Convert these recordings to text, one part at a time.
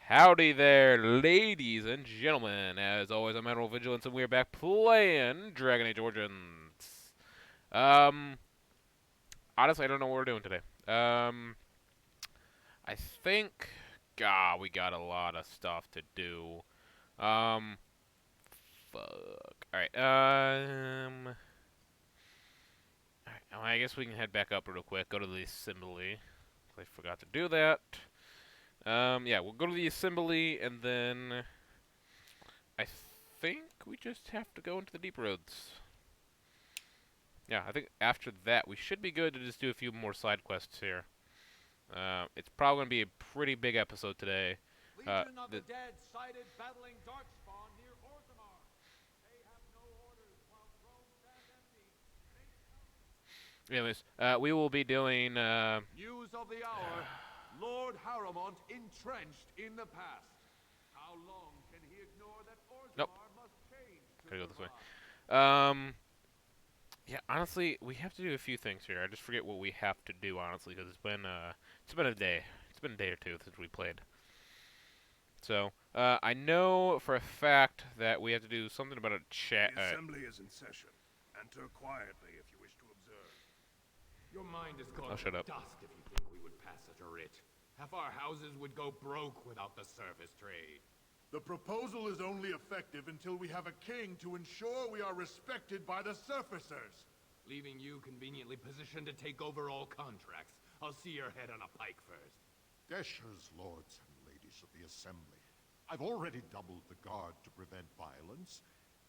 Howdy there, ladies and gentlemen. As always, I'm Admiral Vigilance, and we're back playing Dragon Age Origins. Um, honestly, I don't know what we're doing today. I think, God, we got a lot of stuff to do. Um, fuck. Alright, well, I guess we can head back up real quick, go to the assembly. I forgot to do that. Yeah, we'll go to the assembly, and then I think we just have to go into the deep roads. Yeah, I think after that we should be good to just do a few more side quests here. It's probably going to be a pretty big episode today. Legion of the Dead sighted battling Darkspawn near Orzammar. They have no orders while Rome stands empty. Anyways, we will be doing... News of the hour. Lord Harrowmont entrenched in the past. How long can he ignore that Orzammar Nope. must change to Gotta go this way. survive? Yeah, honestly, we have to do a few things here. I just forget what we have to do, honestly, because it's been a day. It's been a day or two since we played. So, I know for a fact that we have to do something about a chat. The assembly is in session. Enter quietly if you wish to observe. Your mind is going shut to up. dust if you think we would pass such a writ. Half our houses would go broke without the service trade. The proposal is only effective until we have a king to ensure we are respected by the surfacers. Leaving you conveniently positioned to take over all contracts. I'll see your head on a pike first. Desher's lords and ladies of the assembly. I've already doubled the guard to prevent violence.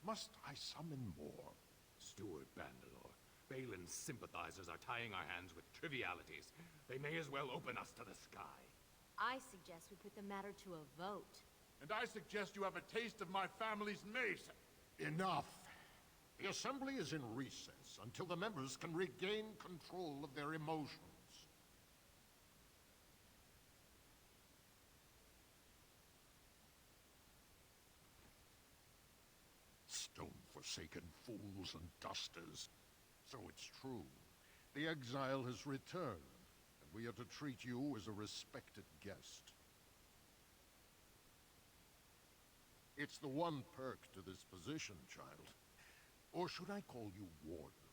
Must I summon more? Steward Bandalore, Balin's sympathizers are tying our hands with trivialities. They may as well open us to the sky. I suggest we put the matter to a vote. And I suggest you have a taste of my family's mace. Enough. The assembly is in recess until the members can regain control of their emotions. Stone-forsaken fools and dusters. So it's true. The exile has returned, and we are to treat you as a respected guest. It's the one perk to this position, child. Or should I call you Warden?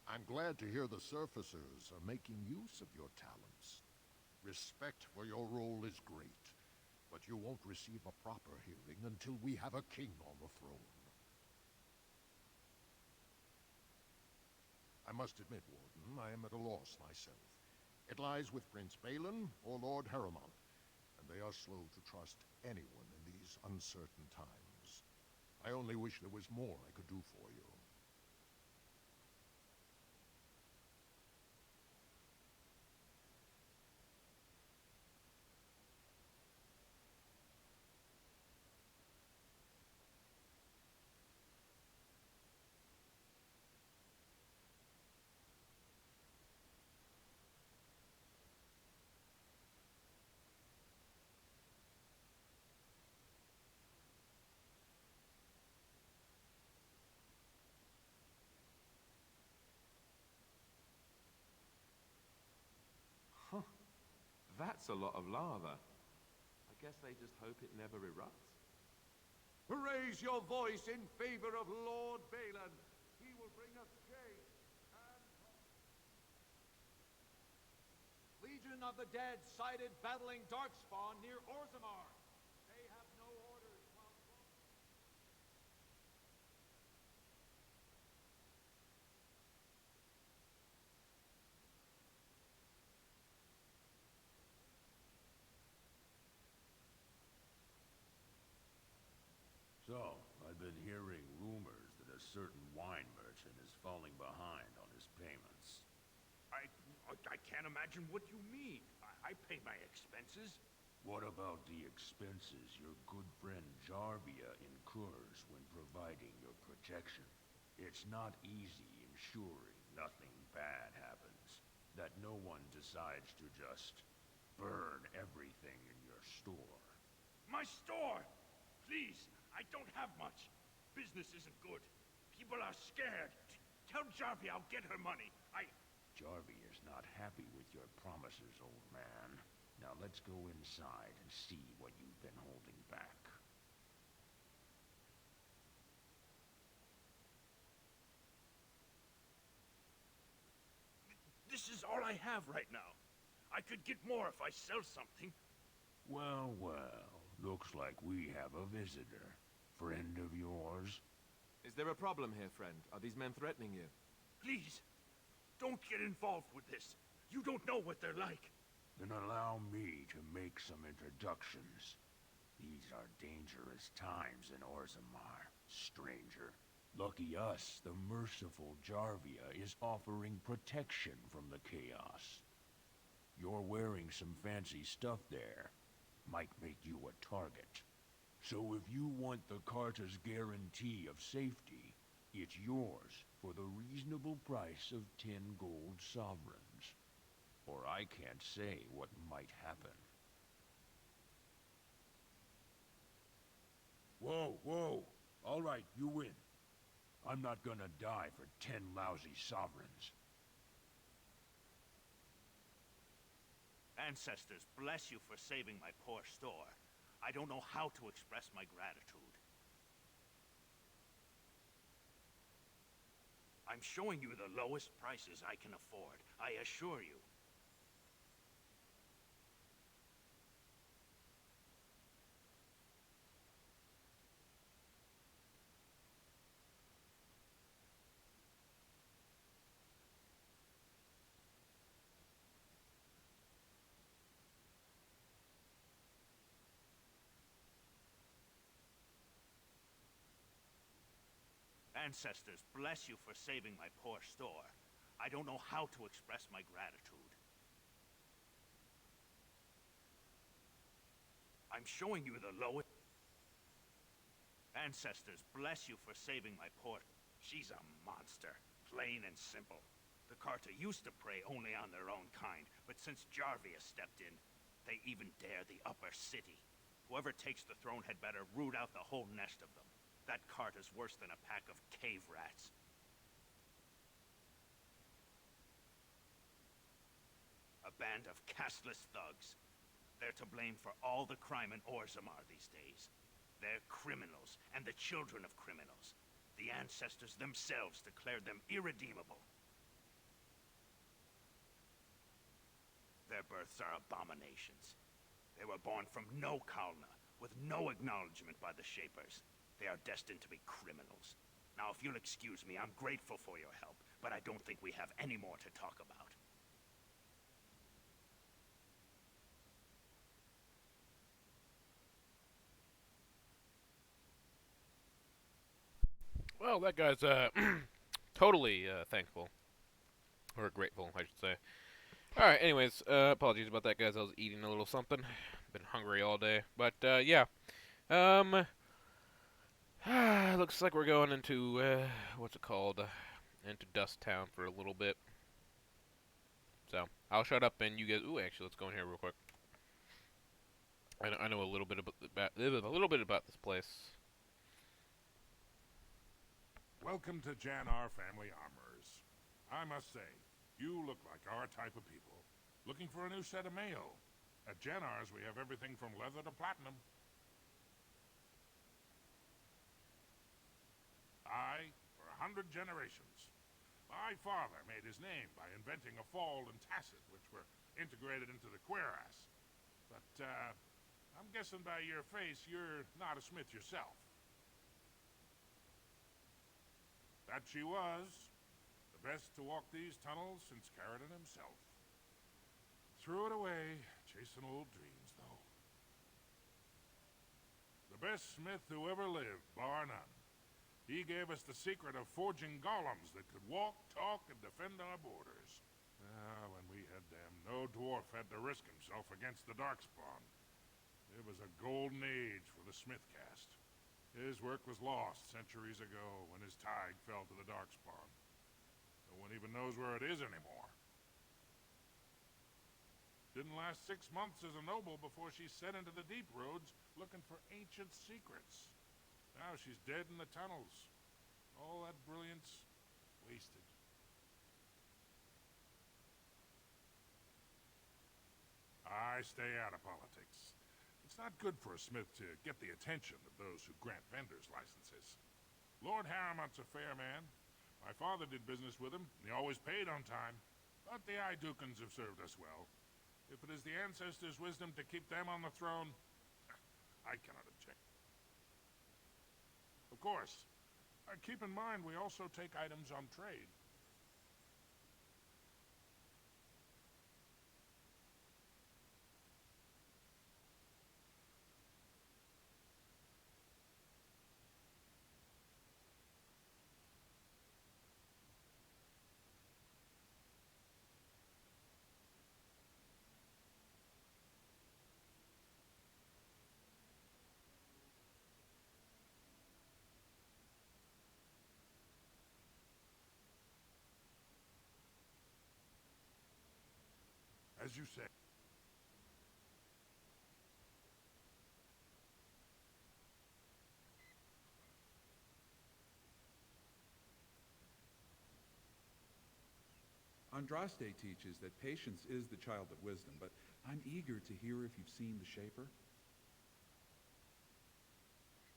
I'm glad to hear the surfacers are making use of your talents. Respect for your role is great, but you won't receive a proper hearing until we have a king on the throne. I must admit, Warden, I am at a loss myself. It lies with Prince Balin or Lord Harrowmont, and they are slow to trust anyone in these uncertain times. I only wish there was more I could do for you. That's a lot of lava. I guess they just hope it never erupts. Raise your voice in favor of Lord Balin. He will bring us change and Legion of the Dead sighted battling Darkspawn near Orzammar. They have no orders while So, I've been hearing rumors that a certain wine merchant is falling behind on his payments. I can't imagine what you mean. I pay my expenses. What about the expenses your good friend Jarvia incurs when providing your protection? It's not easy ensuring nothing bad happens, that no one decides to just burn everything in your store. My store! Please, I don't have much. Business isn't good. People are scared. Tell Jarvie I'll get her money. Jarvie is not happy with your promises, old man. Now let's go inside and see what you've been I have right now. I could get more if I sell something. Well, well, looks like we have a visitor. Friend of yours? Is there a problem here, friend? Are these men threatening you? Please, don't get involved with this. You don't know what they're like. Then allow me to make some introductions. These are dangerous times in Orzammar, stranger. Lucky us, the merciful Jarvia is offering protection from the chaos. You're wearing some fancy stuff there. Might make you a target. So if you want the Carter's guarantee of safety, it's yours for the reasonable price of 10 gold sovereigns. Or I can't say what might happen. Whoa, whoa. All right, you win. I'm not gonna die for 10 lousy sovereigns. Ancestors, bless you for saving my poor store. I don't know how to express my gratitude. I'm showing you the lowest prices I can afford, I assure you. Ancestors, bless you for saving my poor store. I don't know how to express my gratitude. I'm showing you the lowest... Ancestors, bless you for saving my poor... She's a monster, plain and simple. The Carter used to prey only on their own kind, but since Jarvia stepped in, they even dare the upper city. Whoever takes the throne had better root out the whole nest of them. That cart is worse than a pack of cave rats. A band of castless thugs. They're to blame for all the crime in Orzammar these days. They're criminals, and the children of criminals. The ancestors themselves declared them irredeemable. Their births are abominations. They were born from no Kalna, with no acknowledgement by the Shapers. They are destined to be criminals. Now, if you'll excuse me, I'm grateful for your help, but I don't think we have any more to talk about. Well, that guy's totally thankful. Or grateful, I should say. Alright, anyways, apologies about that, guys. I was eating a little something. Been hungry all day. But, yeah. Looks like we're going into, what's it called? Into Dust Town for a little bit. So, I'll shut up and you guys... Ooh, actually, let's go in here real quick. I know a little bit about this place. Welcome to Jannar Family Armorers. I must say, you look like our type of people. Looking for a new set of mail. At Jannar's, we have everything from leather to platinum. For 100 generations. My father made his name by inventing a fall and tacet, which were integrated into the cuirass. But, I'm guessing by your face, you're not a smith yourself. That she was. The best to walk these tunnels since Carradine himself. Threw it away, chasing old dreams, though. The best smith who ever lived, bar none. He gave us the secret of forging golems that could walk, talk, and defend our borders. When we had them, no dwarf had to risk himself against the Darkspawn. It was a golden age for the smith caste. His work was lost centuries ago when his tide fell to the Darkspawn. No one even knows where it is anymore. Didn't last 6 months as a noble before she set into the deep roads looking for ancient secrets. Now she's dead in the tunnels. All that brilliance, wasted. I stay out of politics. It's not good for a smith to get the attention of those who grant vendors licenses. Lord Harrimont's a fair man. My father did business with him, and he always paid on time. But the Idukans have served us well. If it is the ancestors' wisdom to keep them on the throne, I cannot object. Of course, keep in mind we also take items on trade. As you say. Andraste teaches that patience is the child of wisdom, but I'm eager to hear if you've seen the Shaper.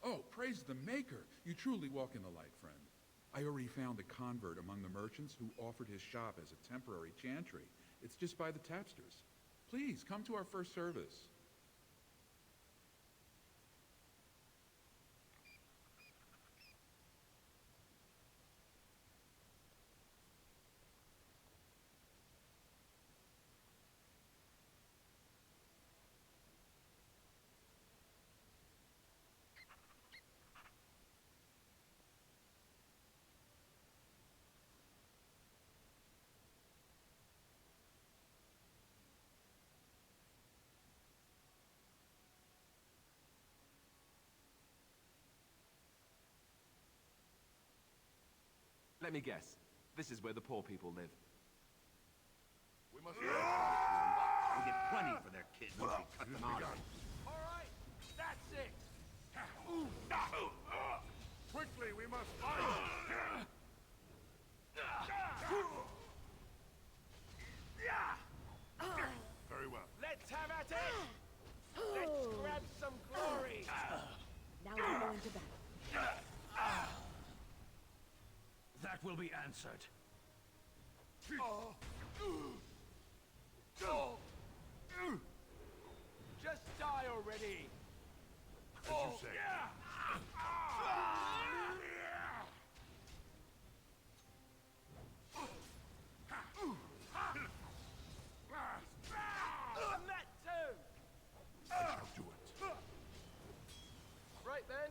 Oh, praise the Maker! You truly walk in the light, friend. I already found a convert among the merchants who offered his shop as a temporary chantry. It's just by the tapsters. Please, come to our first service. Let me guess. This is where the poor people live. We must We get plenty for their kids once we cut them out. All right, that's it. Quickly, we must fight. Very well. Let's have at it. Let's grab some glory. Now we're going to battle. That will be answered. Just die already. As you say. And that too. I'll do it. Right then.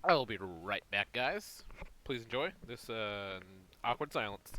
I'll be right back, guys. Please enjoy this awkward silence.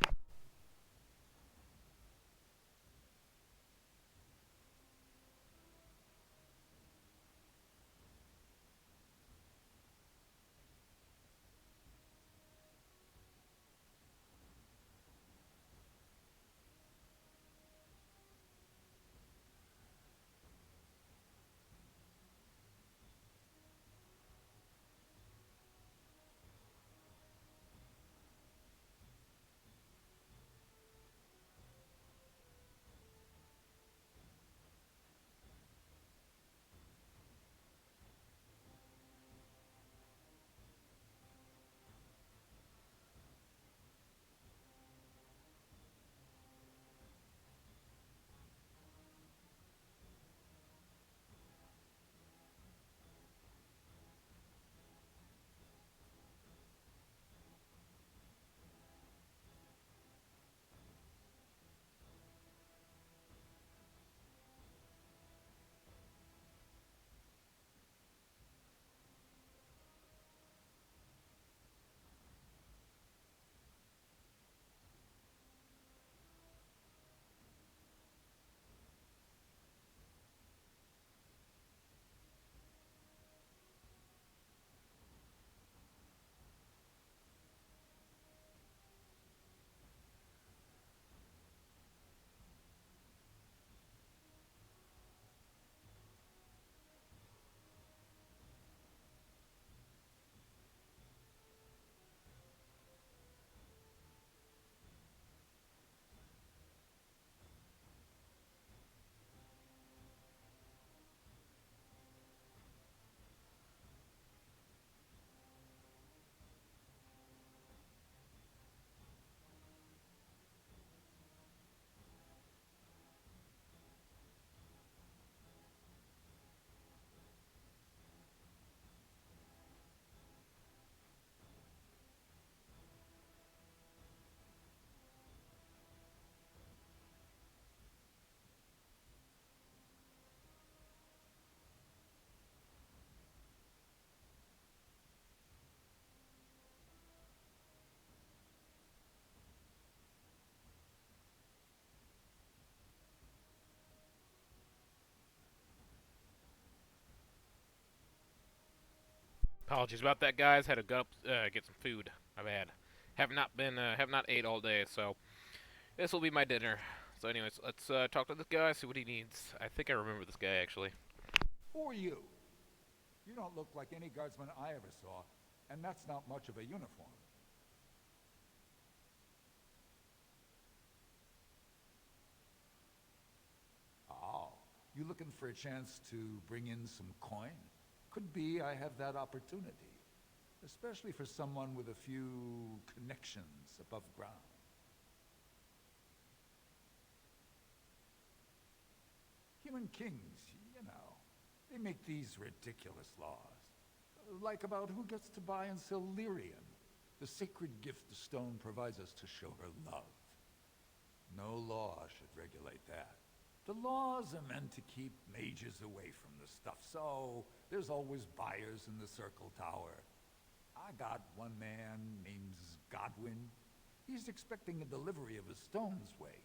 Apologies about that, guys. Had to go up, get some food. My bad. Have not ate all day, so this will be my dinner. So, anyways, let's talk to this guy, see what he needs. I think I remember this guy actually. Who are you? You don't look like any guardsman I ever saw, and that's not much of a uniform. Oh, you looking for a chance to bring in some coin? Could be I have that opportunity. Especially for someone with a few connections above ground. Human kings, you know, they make these ridiculous laws. Like about who gets to buy and sell lyrium, the sacred gift the stone provides us to show her love. No law should regulate that. The laws are meant to keep mages away from the stuff, so there's always buyers in the Circle Tower. I got one man named Godwin. He's expecting a delivery of a stone's weight.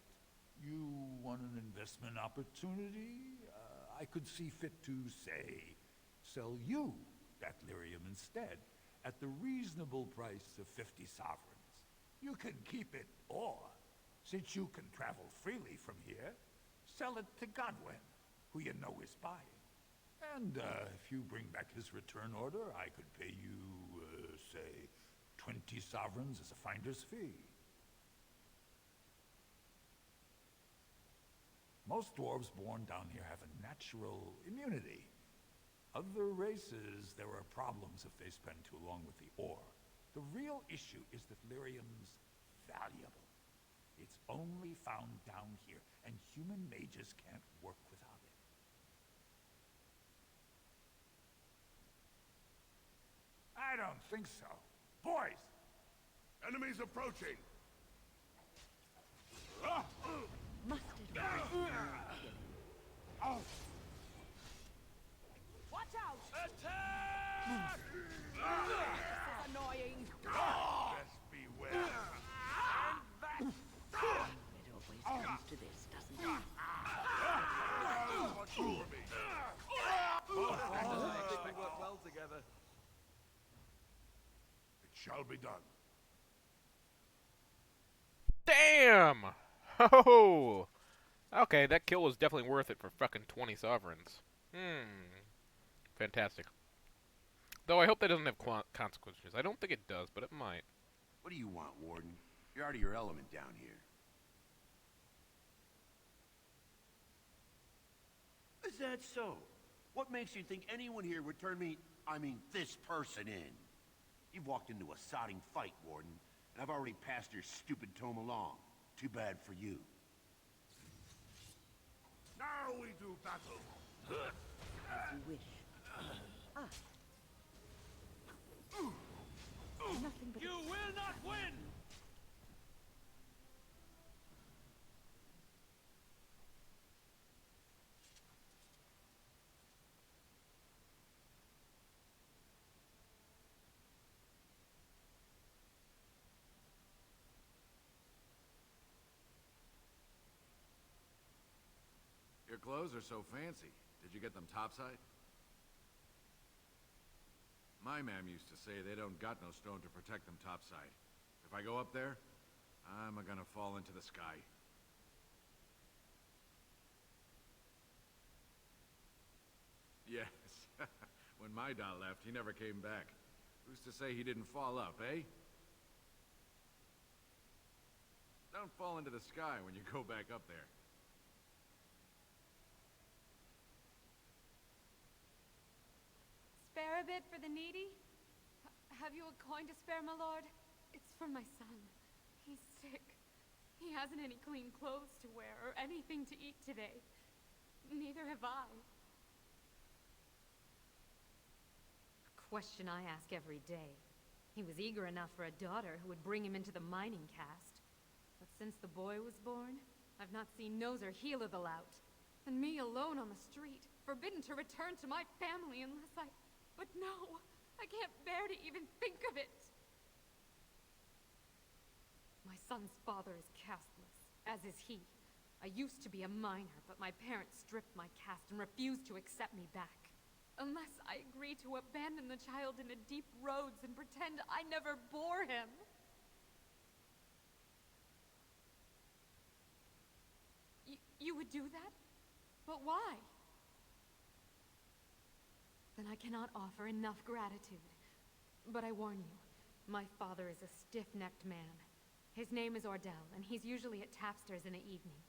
You want an investment opportunity? I could see fit to, say, sell you that lyrium instead, at the reasonable price of 50 sovereigns. You can keep it, or, since you can travel freely from here, sell it to Godwin, who you know is buying. And if you bring back his return order, I could pay you, say, 20 sovereigns as a finder's fee. Most dwarves born down here have a natural immunity. Other races, there are problems if they spend too long with the ore. The real issue is that lyrium's valuable. It's only found down here, and human mages can't work without it. I don't think so. Boys! Enemies approaching! Mustard. Watch out! Attack! This is annoying. Best beware. And that. It always comes to this, doesn't it? Watch over me. We work well together. It shall be done. Damn! Oh! Okay, that kill was definitely worth it for fucking 20 sovereigns. Fantastic. Though I hope that doesn't have consequences. I don't think it does, but it might. What do you want, Warden? You're out of your element down here. Is that so? What makes you think anyone here would turn me, this person in? You've walked into a sodding fight, Warden, and I've already passed your stupid tome along. Too bad for you. Now we do battle. As you wish. Nothing but You will not win! Your clothes are so fancy. Did you get them topside? My ma'am used to say they don't got no stone to protect them topside. If I go up there, I'm gonna fall into the sky. Yes. When my dad left, he never came back. Who's to say he didn't fall up, eh? Don't fall into the sky when you go back up there. Spare a bit for the needy? Have you a coin to spare, my lord? It's for my son. He's sick. He hasn't any clean clothes to wear or anything to eat today. Neither have I. A question I ask every day. He was eager enough for a daughter who would bring him into the mining caste. But since the boy was born, I've not seen nose or heel of the lout. And me alone on the street, forbidden to return to my family unless I... But no, I can't bear to even think of it. My son's father is casteless, as is he. I used to be a miner, but my parents stripped my caste and refused to accept me back. Unless I agree to abandon the child in the deep roads and pretend I never bore him. You would do that? But why? Then I cannot offer enough gratitude. But I warn you, my father is a stiff-necked man. His name is Ordell, and he's usually at Tapster's in the evening.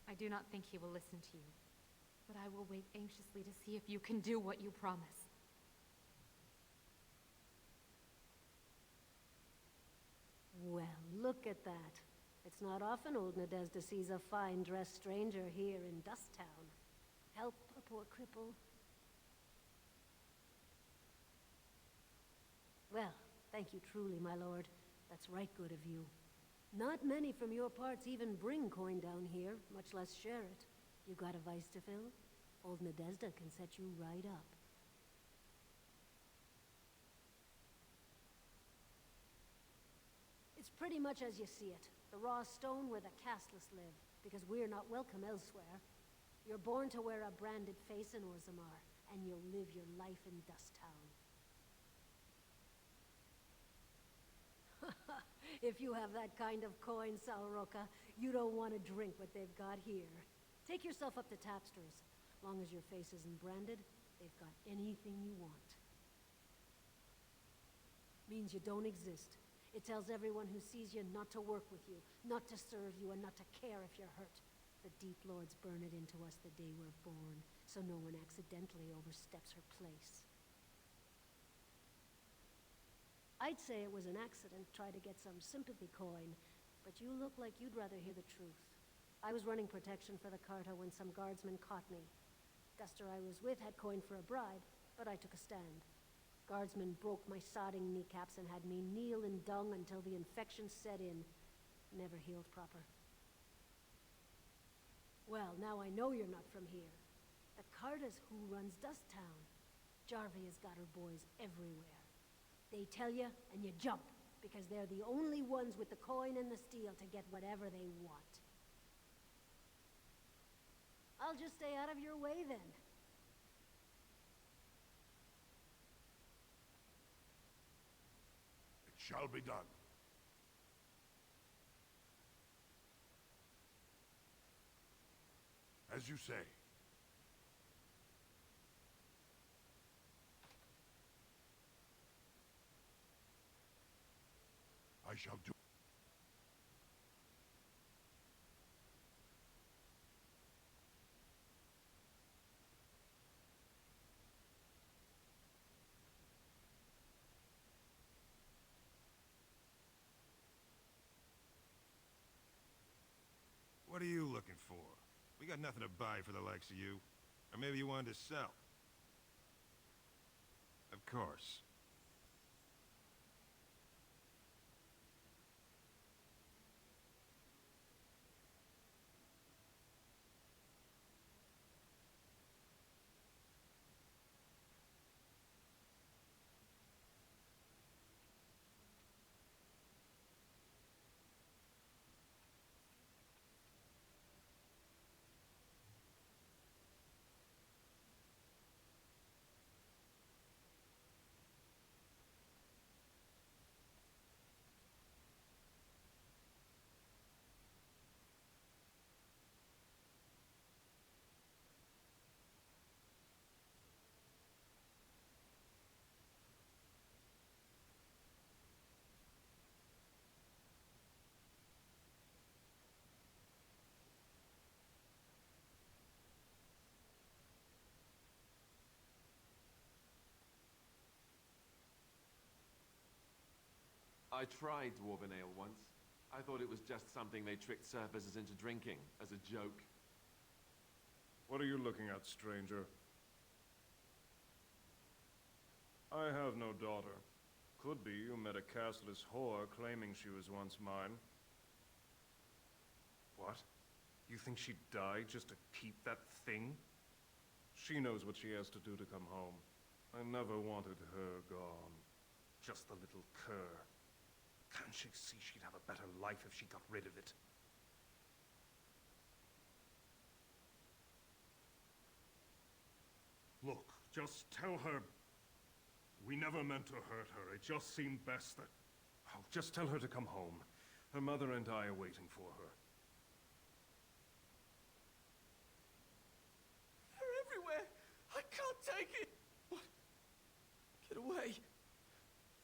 I do not think he will listen to you. But I will wait anxiously to see if you can do what you promise. Well, look at that. It's not often old Nadezda sees a fine-dressed stranger here in Dusttown. Help a poor cripple. Well, thank you truly, my lord. That's right good of you. Not many from your parts even bring coin down here, much less share it. You got a vice to fill? Old Nadezda can set you right up. It's pretty much as you see it. The raw stone where the casteless live, because we're not welcome elsewhere. You're born to wear a branded face in Orzammar, and you'll live your life in Dusttown. If you have that kind of coin, Salroka, you don't want to drink what they've got here. Take yourself up to Tapster's. Long as your face isn't branded, they've got anything you want. Means you don't exist. It tells everyone who sees you not to work with you, not to serve you, and not to care if you're hurt. The Deep Lords burn it into us the day we're born, so no one accidentally oversteps her place. I'd say it was an accident, try to get some sympathy coin, but you look like you'd rather hear the truth. I was running protection for the Carta when some guardsmen caught me. Duster I was with had coin for a bribe, but I took a stand. Guardsmen broke my sodding kneecaps and had me kneel in dung until the infection set in. Never healed proper. Well, now I know you're not from here. The Carta's who runs Dusttown. Jarvia's got her boys everywhere. They tell you, and you jump, because they're the only ones with the coin and the steel to get whatever they want. I'll just stay out of your way, then. It shall be done. As you say. I shall do. What are you looking for? We got nothing to buy for the likes of you. Or maybe you wanted to sell. Of course. I tried Dwarven ale once. I thought it was just something they tricked surfacers into drinking, as a joke. What are you looking at, stranger? I have no daughter. Could be you met a castless whore claiming she was once mine. What? You think she'd die just to keep that thing? She knows what she has to do to come home. I never wanted her gone. Just the little cur. Can't she see she'd have a better life if she got rid of it? Look, Just tell her we never meant to hurt her. It just seemed best that... Oh, just tell her to come home. Her mother and I are waiting for her. They're everywhere. I can't take it. What? Get away.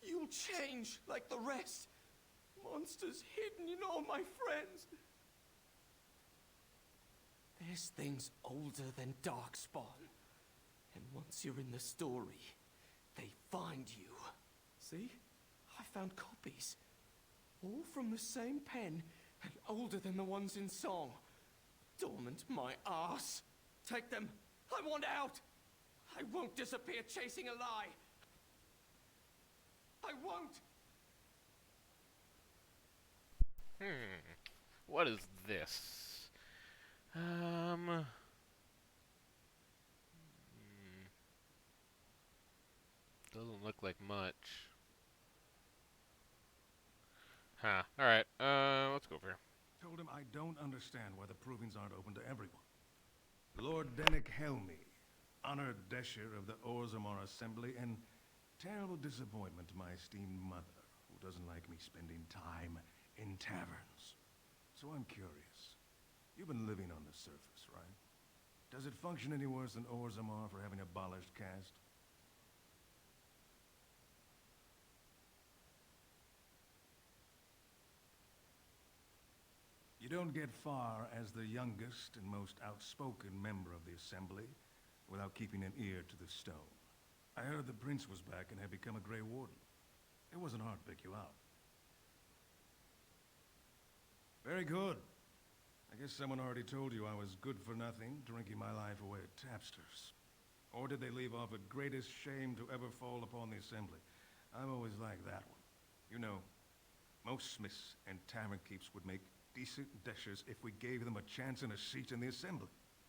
You'll change like the rest. Monsters hidden in all my friends. There's things older than Darkspawn. And once you're in the story, they find you. See? I found copies. All from the same pen, and older than the ones in song. Dormant my ass. Take them. I want out. I won't disappear chasing a lie. I won't. What is this? Doesn't look like much. Huh. Alright, let's go over here. Told him I don't understand why the provings aren't open to everyone. Lord Dennick Helmy, honored Desher of the Orzammar Assembly, and terrible disappointment to my esteemed mother, who doesn't like me spending time in taverns. So I'm curious. You've been living on the surface, right? Does it function any worse than Orzammar for having abolished caste? You don't get far as the youngest and most outspoken member of the Assembly without keeping an ear to the stone. I heard the Prince was back and had become a Grey Warden. It wasn't hard to pick you out. Very good. I guess someone already told you I was good for nothing, drinking my life away at tapsters. Or did they leave off at greatest shame to ever fall upon the Assembly? I've always liked that one. You know, most smiths and tavern keeps would make decent deshers if we gave them a chance and a seat in the Assembly.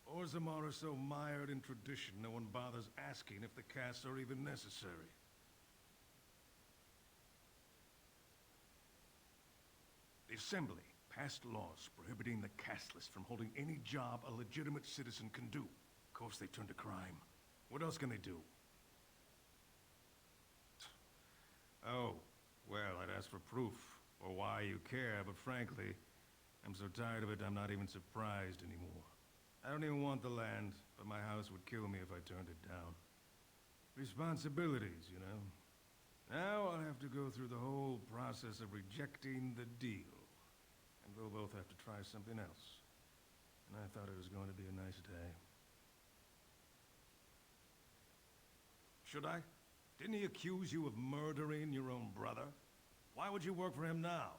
Orzammar are so mired in tradition, no one bothers asking if the castes are even necessary. The Assembly passed laws prohibiting the casteless from holding any job a legitimate citizen can do. Of course they turned to crime. What else can they do? Oh, well, I'd ask for proof, or why you care, but frankly, I'm so tired of it I'm not even surprised anymore. I don't even want the land, but my house would kill me if I turned it down. Responsibilities, you know. Now I'll have to go through the whole process of rejecting the deal. And we'll both have to try something else. And I thought it was going to be a nice day. Should I? Didn't he accuse you of murdering your own brother? Why would you work for him now?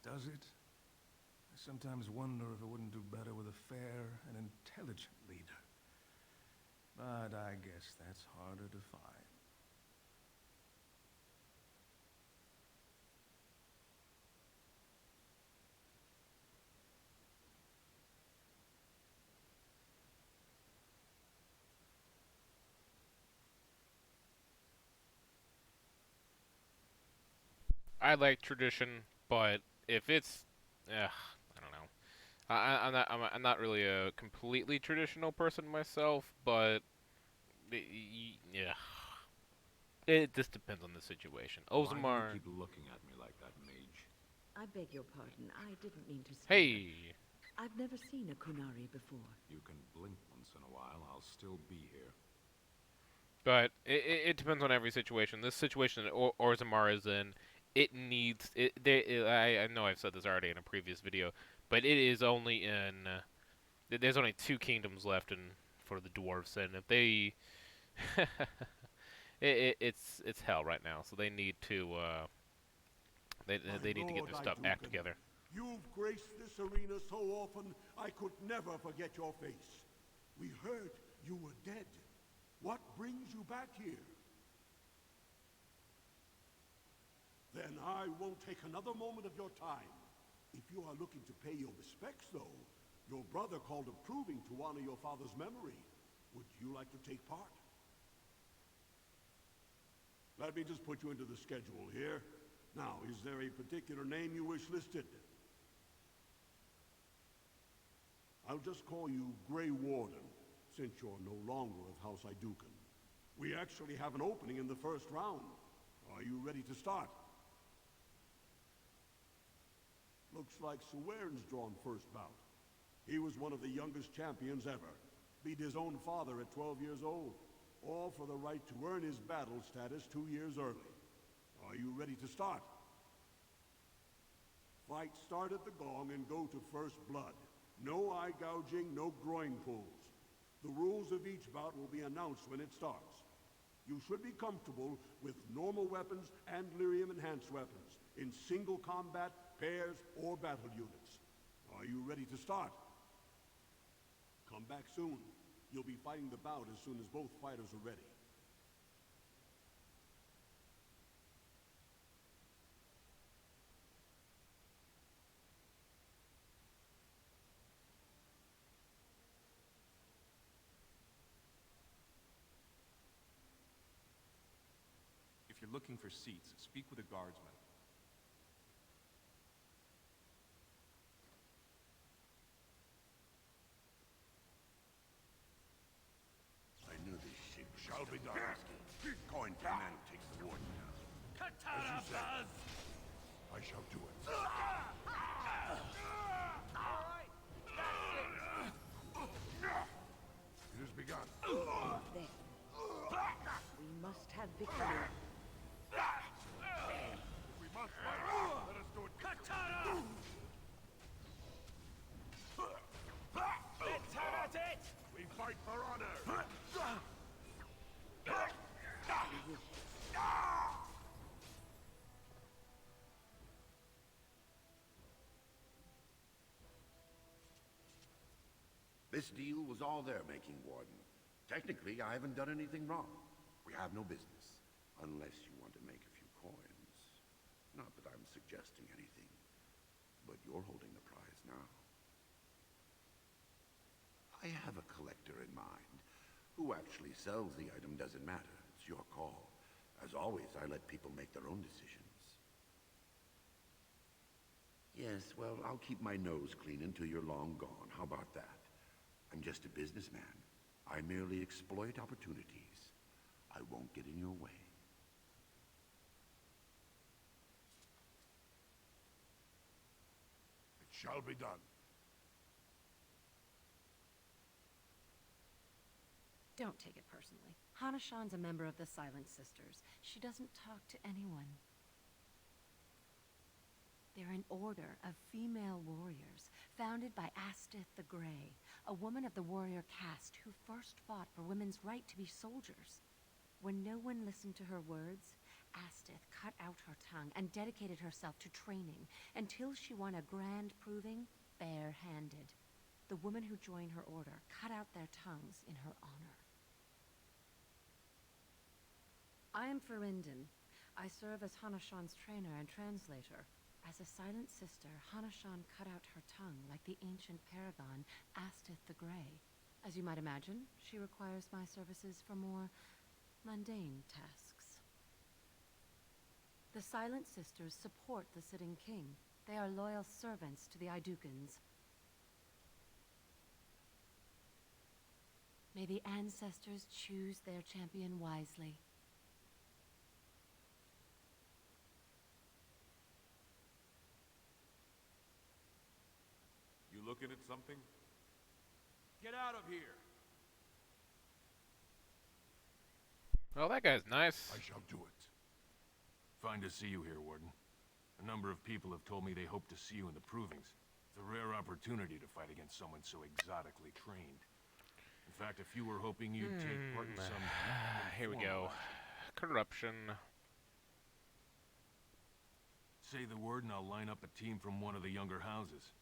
Does it? I sometimes wonder if it wouldn't do better with a fair and intelligent leader. But I guess that's harder to find. I like tradition, but if it's, I don't know. I'm not really a completely traditional person myself, but yeah, it just depends on the situation. Why do you Orzammar. keep looking at me like that, mage? I beg your pardon. I didn't mean to stare. Hey. I've never seen a Kunari before. You can blink once in a while. I'll still be here. But it depends on every situation. This situation that Orzammar is in, it needs it. I know I've said this already in a previous video, but it is only in. There's only 2 kingdoms left in for the dwarves, and if they, it's hell right now. So they need to. They need to get their stuff act together. You've graced this arena so often, I could never forget your face. We heard you were dead. What brings you back here? Then I won't take another moment of your time. If you are looking to pay your respects, though, your brother called a proving to honor your father's memory. Would you like to take part? Let me just put you into the schedule here. Now, is there a particular name you wish listed? I'll just call you Grey Warden, since you're no longer of House Iduken. We actually have an opening in the first round. Are you ready to start? Looks like Suwern's drawn first bout. He was one of the youngest champions ever. Beat his own father at 12 years old. All for the right to earn his battle status 2 years early. Are you ready to start? Fight start at the gong and go to first blood. No eye gouging, no groin pulls. The rules of each bout will be announced when it starts. You should be comfortable with normal weapons and lyrium enhanced weapons, in single combat, pairs, or battle units. Are you ready to start? Come back soon. You'll be fighting the bout as soon as both fighters are ready. If you're looking for seats, speak with a guardsman. I knew this shit shall be done. Coin for the man who takes the warden down. Katana Buzz! I shall do it. It has begun. There. We must have victory. We must fight. Let us do it. Katana! Let's have at it! We fight for honor. This deal was all their making, Warden. Technically, I haven't done anything wrong. We have no business, unless you want to make a few coins. Not that I'm suggesting anything, but you're holding the prize now. I have a collector in mind. Who actually sells the item doesn't matter. It's your call. As always, I let people make their own decisions. Yes, well, I'll keep my nose clean until you're long gone. How about that? I'm just a businessman. I merely exploit opportunities. I won't get in your way. It shall be done. Don't take it personally. Hanashan's a member of the Silent Sisters. She doesn't talk to anyone. They're an order of female warriors, founded by Astith the Grey, a woman of the warrior caste who first fought for women's right to be soldiers. When no one listened to her words, Astith cut out her tongue and dedicated herself to training until she won a grand proving bare-handed. The women who joined her order cut out their tongues in her honor. I am Ferindin. I serve as Hanashan's trainer and translator. As a silent sister, Hanashan cut out her tongue like the ancient paragon Astith the Grey. As you might imagine, she requires my services for more mundane tasks. The Silent Sisters support the sitting king. They are loyal servants to the Idukans. May the ancestors choose their champion wisely. You looking at something? Get out of here! Well, that guy's nice. I shall do it. Fine to see you here, Warden. A number of people have told me they hope to see you in the provings. It's a rare opportunity to fight against someone so exotically trained. In fact, a few were hoping you'd take part in some... Here we go. Corruption. Say the word and I'll line up a team from one of the younger houses.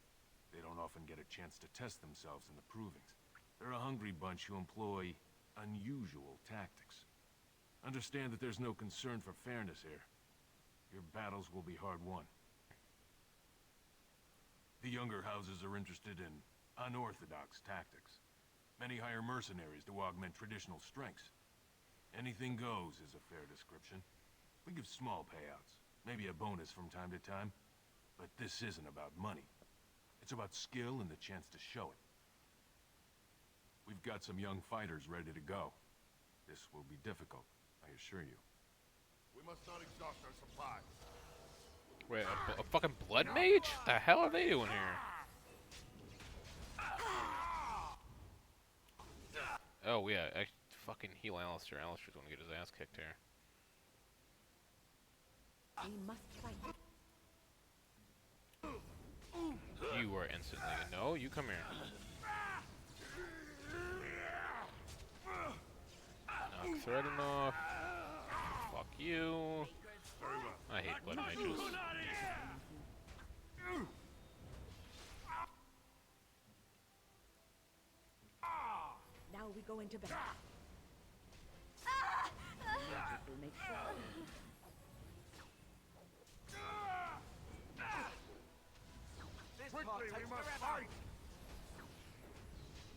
They don't often get a chance to test themselves in the provings. They're a hungry bunch who employ unusual tactics. Understand that there's no concern for fairness here. Your battles will be hard won. The younger houses are interested in unorthodox tactics. Many hire mercenaries to augment traditional strengths. Anything goes is a fair description. We give small payouts, maybe a bonus from time to time. But this isn't about money. It's about skill and the chance to show it. We've got some young fighters ready to go. This will be difficult, I assure you. We must not exhaust our supplies. Wait, a fucking blood mage? The hell are they doing here? Oh yeah, I fucking heal Alistair. Alistair's gonna get his ass kicked here. We must fight. You are instantly. No, you come here. Knock threading off. Fuck you. I hate blood mages. Now we go into battle. We'll make sure. Quickly, we must fight!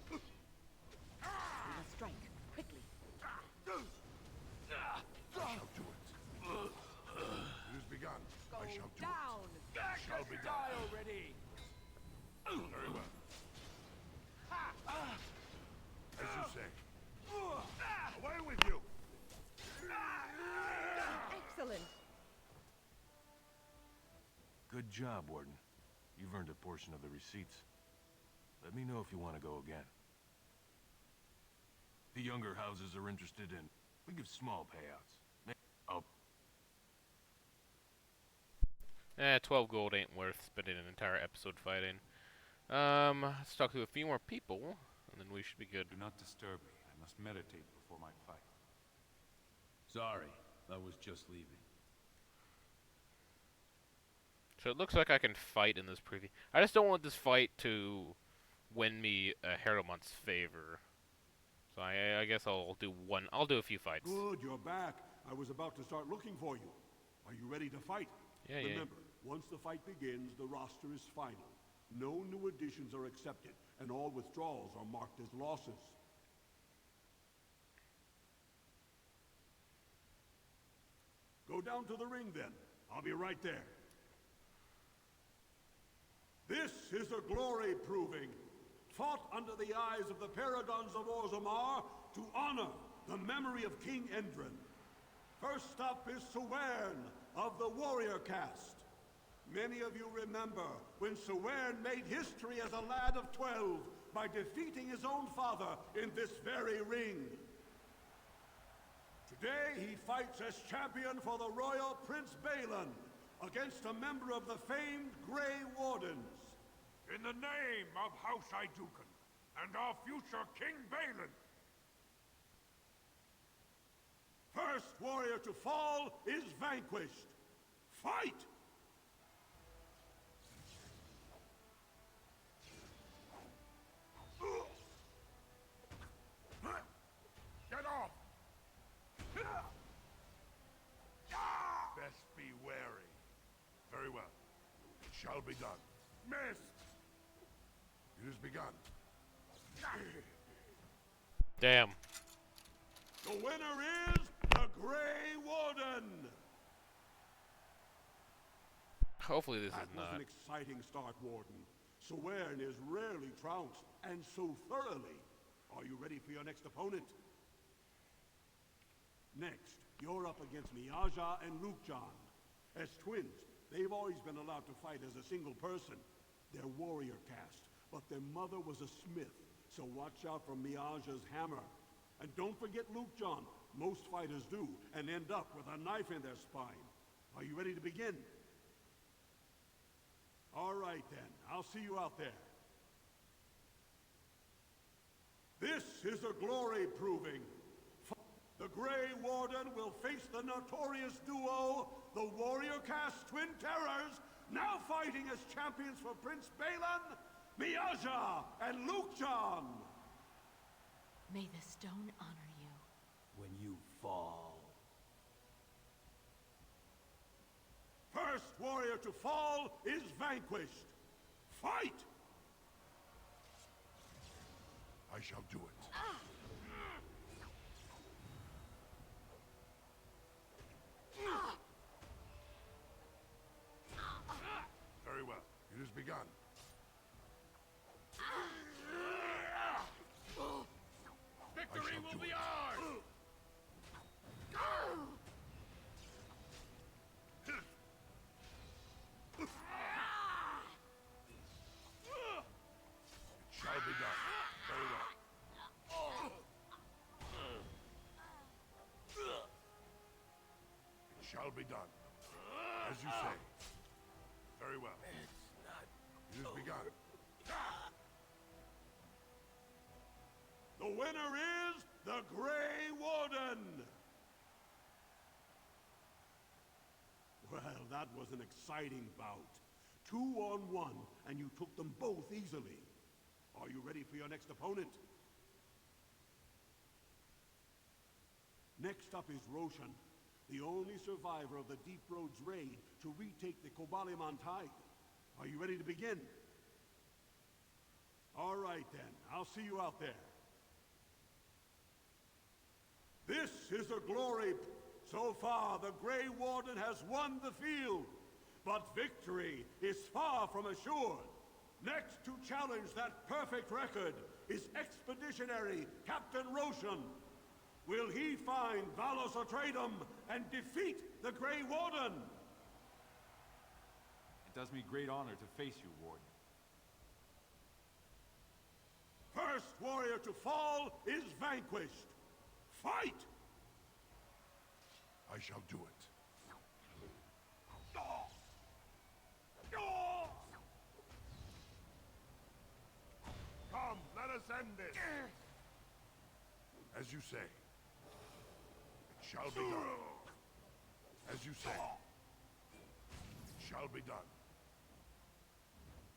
We must strike quickly. I shall do it. It has begun. I shall do it. It shall be done. already! Very well. As you say. Away with you! Excellent. Good job, Warden. You've earned a portion of the receipts. Let me know if you want to go again. The younger houses are interested in... We give small payouts. Oh. 12 gold ain't worth spending an entire episode fighting. Let's talk to a few more people, and then we should be good. Do not disturb me. I must meditate before my fight. Sorry, I was just leaving. So it looks like I can fight in this preview. I just don't want this fight to win me a Hieromont's favor. So I guess I'll do one. I'll do a few fights. Good, you're back. I was about to start looking for you. Are you ready to fight? Yeah, Remember, once the fight begins, the roster is final. No new additions are accepted, and all withdrawals are marked as losses. Go down to the ring, then. I'll be right there. This is a glory proving, fought under the eyes of the paragons of Orzammar to honor the memory of King Endrin. First up is Sewern of the warrior caste. Many of you remember when Sewern made history as a lad of 12 by defeating his own father in this very ring. Today he fights as champion for the royal Prince Balin against a member of the famed Grey Wardens. In the name of House Iduken and our future King Balin. First warrior to fall is vanquished. Fight! Get off! Best be wary. Very well. It shall be done. Missed! It has begun. Damn. The winner is the Grey Warden! Hopefully this is That was not. an exciting start, Warden. Sewern is rarely trounced, and so thoroughly. Are you ready for your next opponent? Next, you're up against Miaja and Lukjan. As twins, they've always been allowed to fight as a single person. They're warrior caste, but their mother was a smith, so watch out for Miaja's hammer. And don't forget Lukjan. Most fighters do, and end up with a knife in their spine. Are you ready to begin? All right, then. I'll see you out there. This is a glory proving. The Grey Warden will face the notorious duo, the warrior caste Twin Terrors, now fighting as champions for Prince Balin, Miaja and Lukjan. May the stone honor you. When you fall. First warrior to fall is vanquished. Fight! I shall do it. Very well. It has begun. shall be done. As you say. Very well. It has begun. The winner is the Grey Warden! Well, that was an exciting bout. 2-on-1, and you took them both easily. Are you ready for your next opponent? Next up is Roshan, the only survivor of the Deep Roads raid to retake the Kobaliman Tide. Are you ready to begin? All right then, I'll see you out there. This is a glory. So far, the Grey Warden has won the field, but victory is far from assured. Next to challenge that perfect record is Expeditionary Captain Roshan. Will he find Valos Atreides and defeat the Grey Warden? It does me great honor to face you, Warden. First warrior to fall is vanquished. Fight! I shall do it. Come, let us end this. As you say. It shall be done. As you say. It shall be done.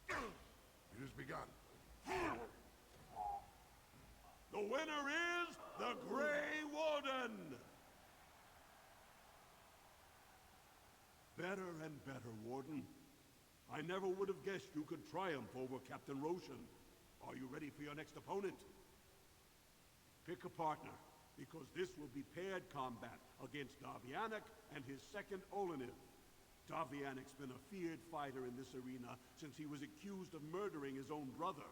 It has begun. The winner is the Grey Warden! Better and better, Warden. I never would have guessed you could triumph over Captain Roshan. Are you ready for your next opponent? Pick a partner, because this will be paired combat against Davianic and his second Oleniv. Davianic's been a feared fighter in this arena since he was accused of murdering his own brother.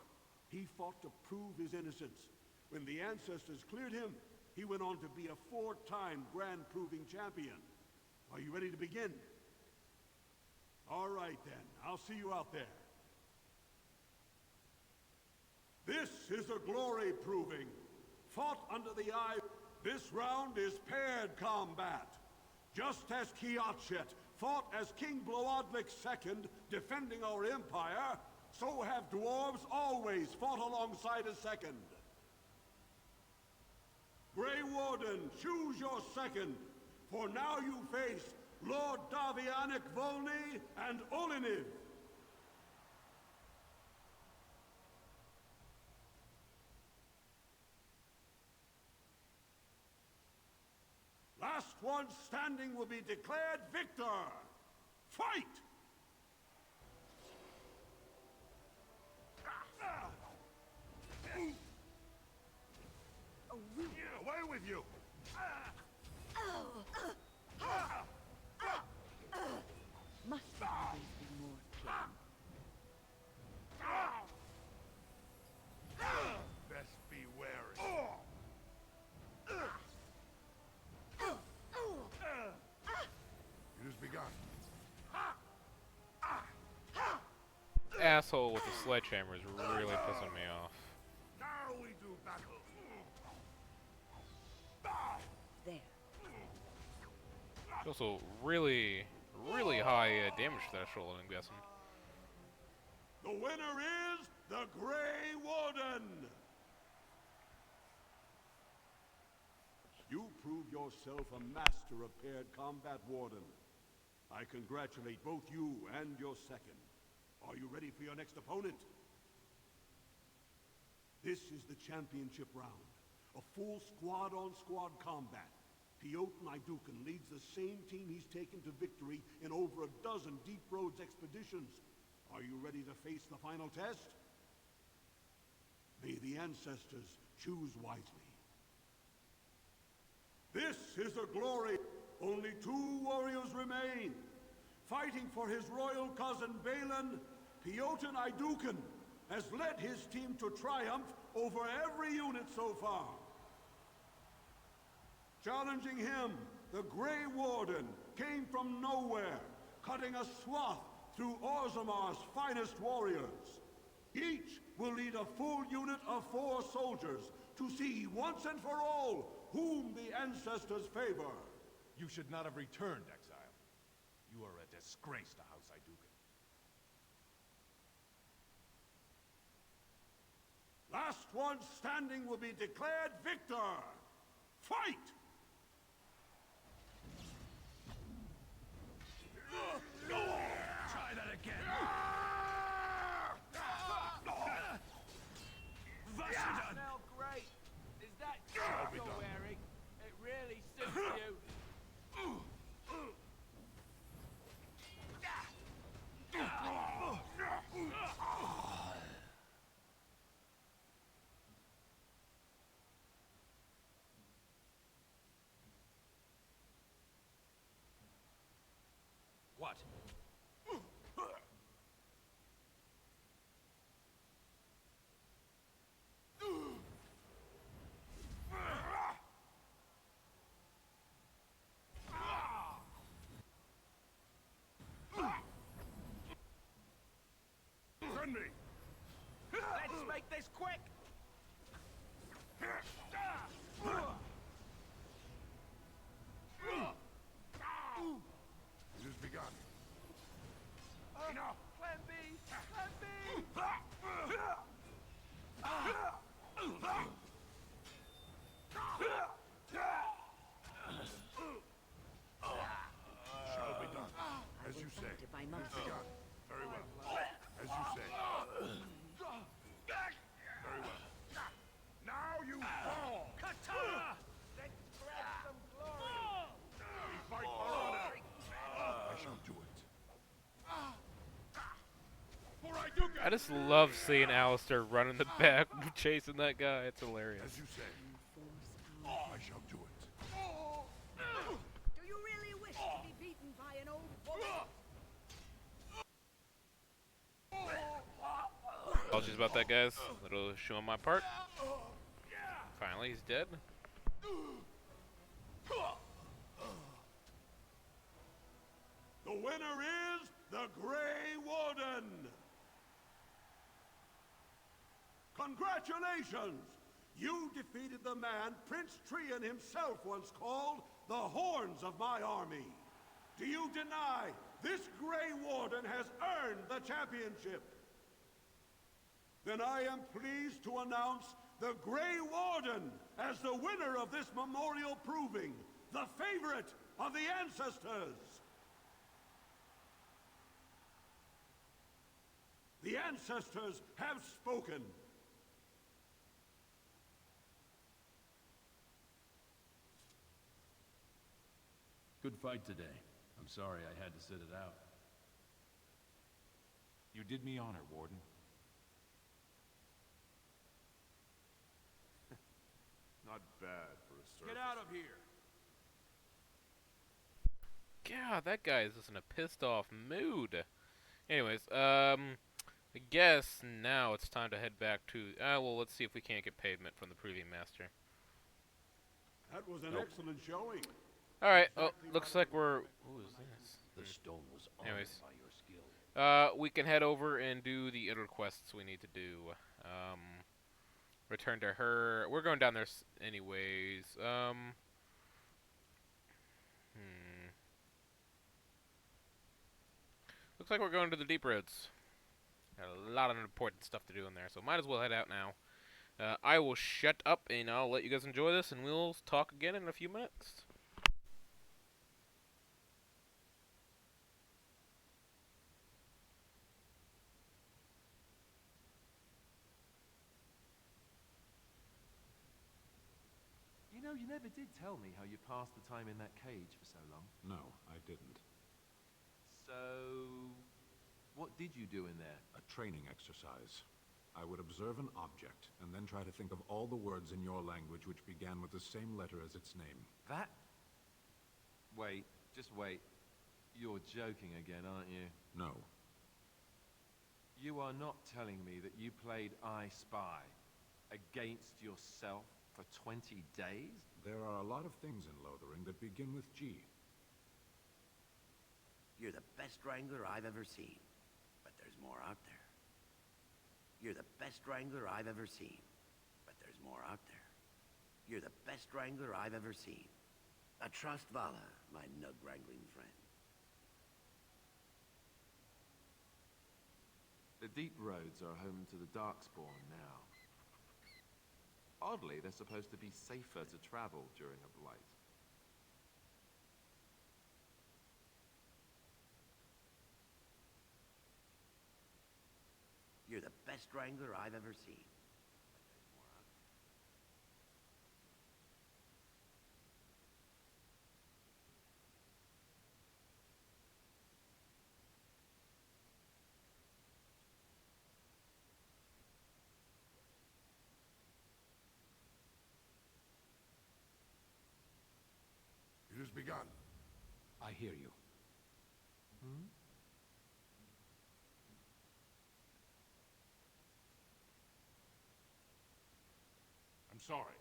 He fought to prove his innocence. When the ancestors cleared him, he went on to be a 4-time Grand Proving Champion. Are you ready to begin? All right then, I'll see you out there. This is a glory proving. Fought under the eye. This round is paired combat. Just as Kiatshet fought as King Bloodlik II, defending our empire, so have dwarves always fought alongside a second. Grey Warden, choose your second, for now you face Lord Davianic Volney and Oleniv. Last one standing will be declared victor. Fight! Away with you! Must always be more Best be wary. It has begun. Asshole with the sledgehammer is really pissing me off. Now we do battle. there. It's also really high damage threshold, I'm guessing. The winner is the Grey Warden! You prove yourself a master of paired combat, Warden. I congratulate both you and your second. Are you ready for your next opponent? This is the championship round. A full squad-on-squad combat. Piotr Naidukan leads the same team he's taken to victory in over a dozen Deep Roads expeditions. Are you ready to face the final test? May the ancestors choose wisely. This is a glory. Only 2 warriors remain. Fighting for his royal cousin Balin, Piotr Naidukan has led his team to triumph over every unit so far. Challenging him, the Grey Warden came from nowhere, cutting a swath through Orzamar's finest warriors. Each will lead a full unit of 4 soldiers to see once and for all whom the ancestors favor. You should not have returned, Exile. You are a disgrace to House Iduken. Last one standing will be declared victor. Fight! Try that again. You smell great. Is that coat you're wearing? It really suits you. What? Friendly! Let's make this quick. It has begun. Enough. Plan B. Plan B. Shall be done. As you say. If I It must. has begun. Very well. As you say. Very well. Now you fall! Katana! Let's grab some glory. We fight for honor! I shall do it. For Iduken! I just love seeing Alistair running the back, chasing that guy. It's hilarious. As you say. I shall do it. Do you really wish to be beaten by an old woman? Apologies about that, guys. Little show on my part. Finally, he's dead. The winner is the Grey Warden! Congratulations! You defeated the man Prince Trian himself once called the Horns of my army. Do you deny this Grey Warden has earned the championship? Then I am pleased to announce the Grey Warden as the winner of this memorial proving, the favorite of the ancestors. The ancestors have spoken. Good fight today. I'm sorry I had to sit it out. You did me honor, Warden. Not bad for a surface. Get out of here. God, that guy is just in a pissed off mood. Anyways, I guess now it's time to head back to... well, let's see if we can't get pavement from the Proving Master. That was an Nope. excellent showing. Alright, oh, looks like we're... Who is this? The stone was honored Anyways. by your skill. We can head over and do the other quests we need to do. Return to her. We're going down there anyways. Looks like we're going to the Deep Roads. Got a lot of important stuff to do in there, so might as well head out now. I will shut up and I'll let you guys enjoy this, and we'll talk again in a few minutes. You know, you never did tell me how you passed the time in that cage for so long. No, I didn't. So, what did you do in there? A training exercise. I would observe an object, and then try to think of all the words in your language which began with the same letter as its name. That? Wait, just wait. You're joking again, aren't you? No. You are not telling me that you played I Spy against yourself for 20 days? There are a lot of things in Lothering that begin with G. You're the best wrangler I've ever seen, but there's more out there. You're the best wrangler I've ever seen, but there's more out there. You're the best wrangler I've ever seen. A trust Vala, my nug-wrangling friend. The deep roads are home to the Darkspawn now. Oddly, they're supposed to be safer to travel during a blight. You're the best wrangler I've ever seen. It has begun. I hear you. I'm sorry,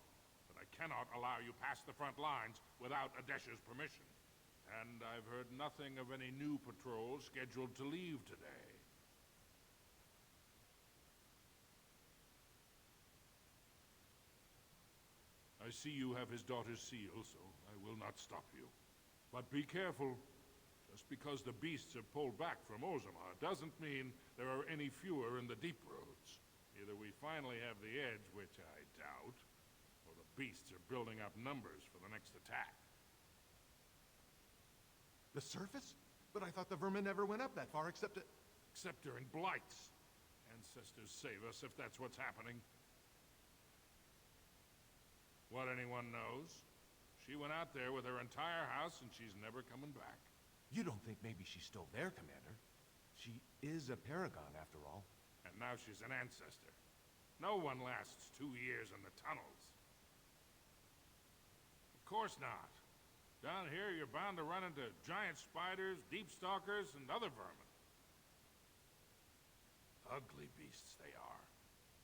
but I cannot allow you past the front lines without Adesha's permission. And I've heard nothing of any new patrols scheduled to leave today. I see you have his daughter's seal, so I will not stop you. But be careful. Just because the beasts have pulled back from Orzammar doesn't mean there are any fewer in the deep roads. Either we finally have the edge, which I doubt, or the beasts are building up numbers for the next attack. The surface? But I thought the vermin never went up that far except to... Except during blights. Ancestors save us if that's what's happening. What anyone knows? She went out there with her entire house and she's never coming back. You don't think maybe she's still there, Commander? She is a paragon, after all. And now she's an ancestor. No one lasts 2 years in the tunnels. Of course not. Down here, you're bound to run into giant spiders, deep stalkers, and other vermin. Ugly beasts they are.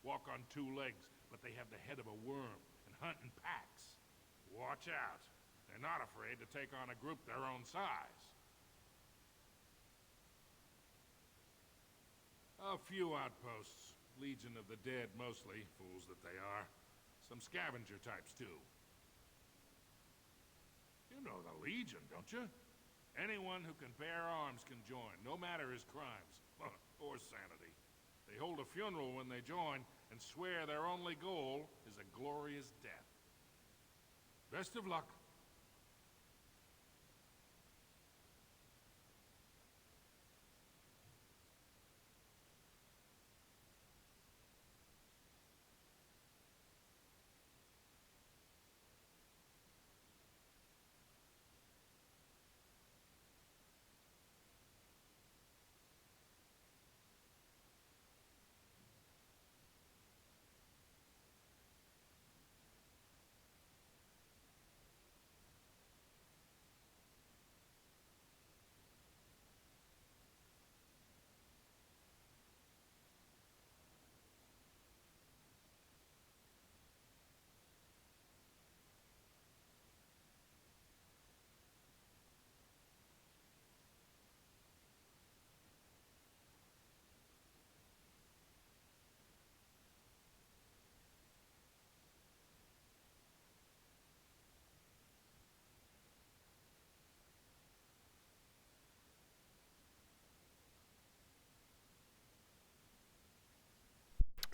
Walk on 2 legs, but they have the head of a worm and hunt in packs. Watch out. They're not afraid to take on a group their own size. A few outposts. Legion of the Dead, mostly. Fools that they are. Some scavenger types, too. You know the Legion, don't you? Anyone who can bear arms can join, no matter his crimes. Or sanity. They hold a funeral when they join, and swear their only goal is a glorious death. Best of luck.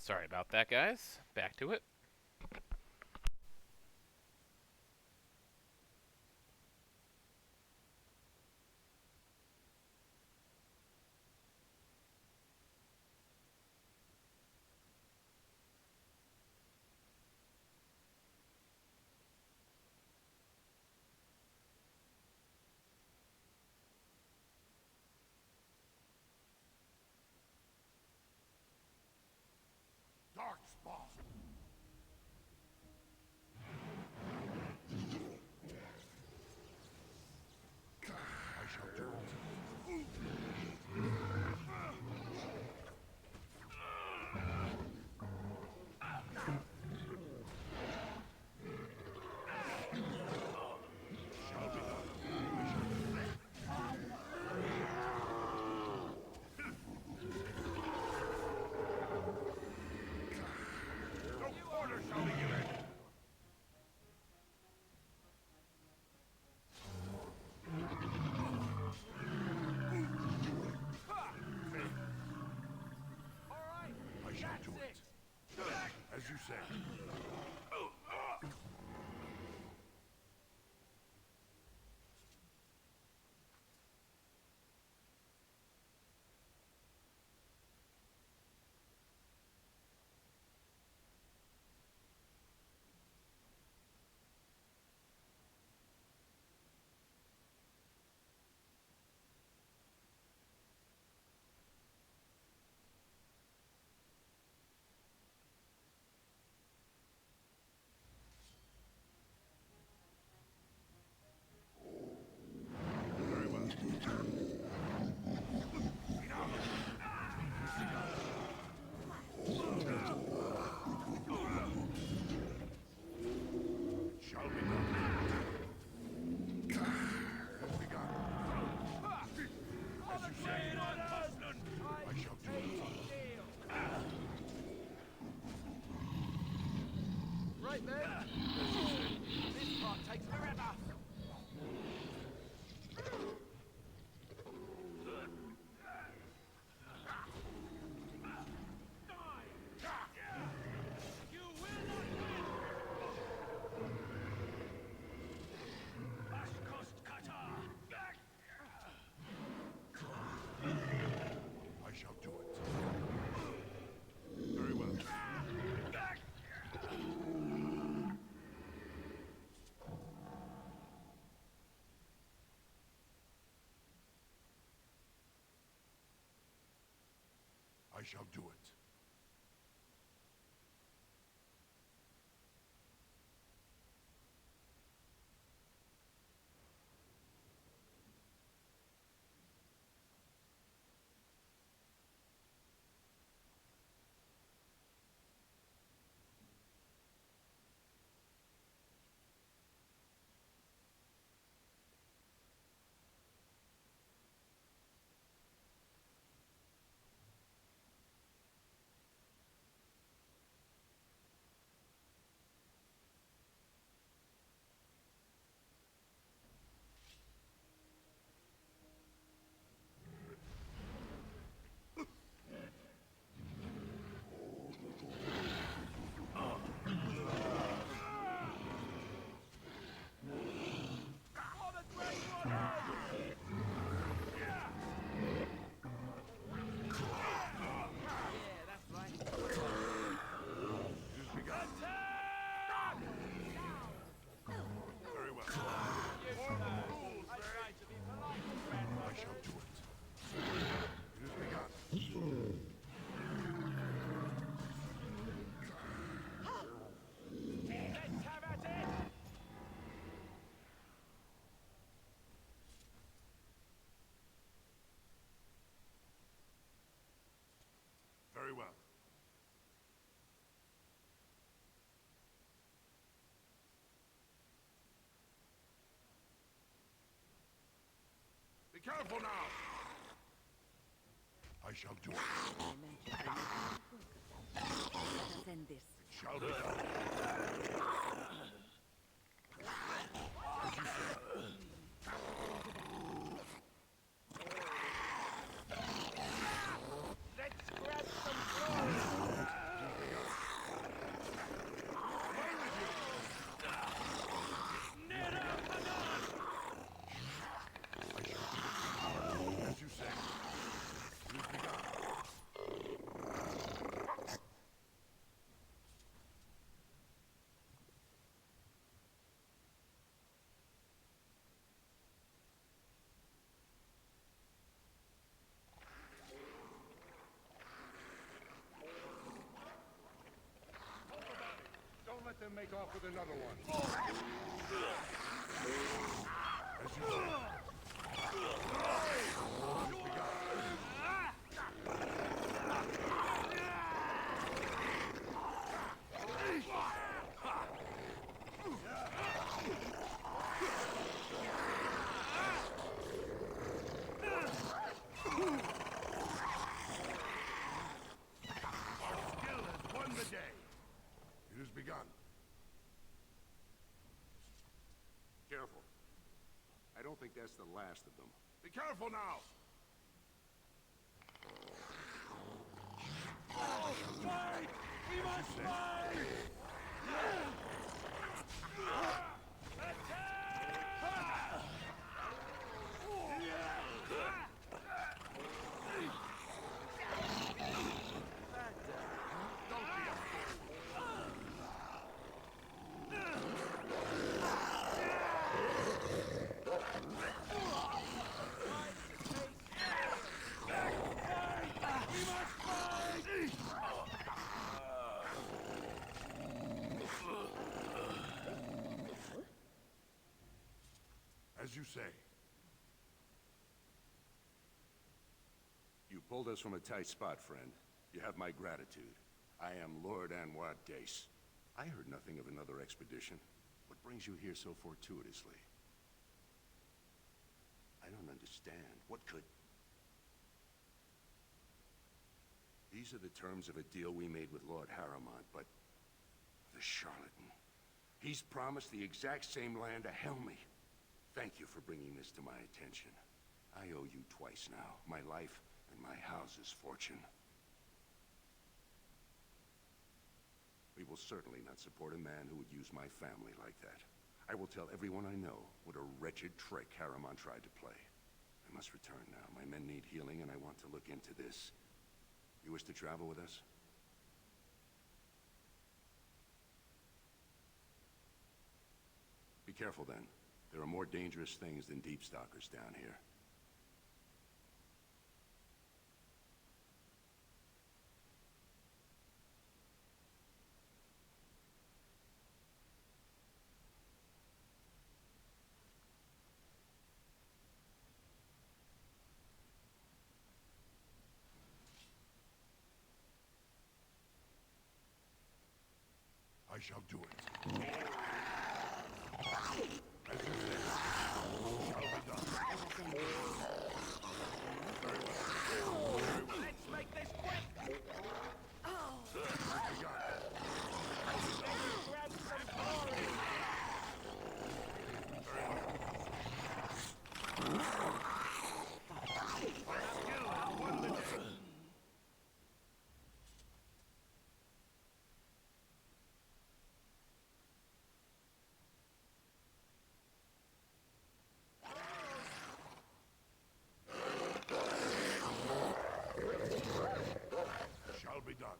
Sorry about that, guys. Back to it. Darkspawn! I shall do it. Very well. Be careful now! I shall do it. Let us end this. It shall be done. As you say. Let's grab some swords! As you say. It is begun. Don't let them make off with another one. As you say. It has begun. Careful. I don't think that's the last of them. Be careful now! Fight! We must fight! As you say. You pulled us from a tight spot, friend. You have my gratitude. I am Lord Anwar Dace. I heard nothing of another expedition. What brings you here so fortuitously? I don't understand. What could... These are the terms of a deal we made with Lord Harrowmont, but... the charlatan. He's promised the exact same land to Helmy. Thank you for bringing this to my attention. I owe you twice now. My life and my house's fortune. We will certainly not support a man who would use my family like that. I will tell everyone I know what a wretched trick Harrowmont tried to play. I must return now. My men need healing, and I want to look into this. You wish to travel with us? Be careful, then. There are more dangerous things than deep stalkers down here. shall do it. As you say, shall be done. Let's make this quick! Grab some glory! Shall be done.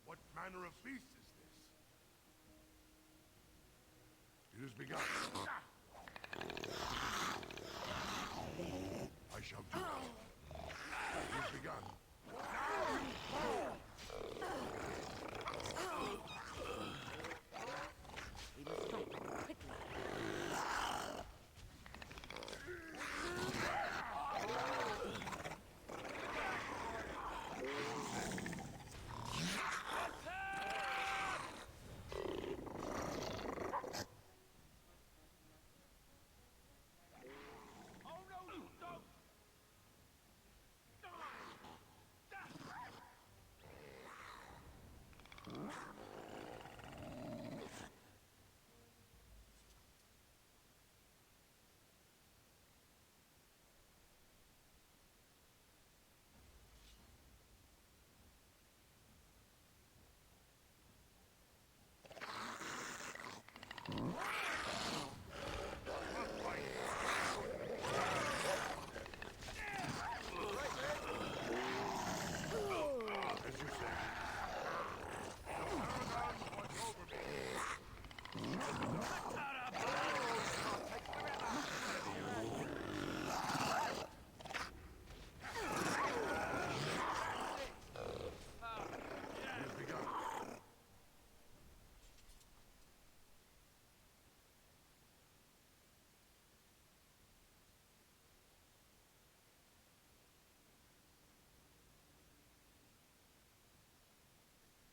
What manner of feast is this? It has begun. I shall do it. It has begun. We must fight them quickly.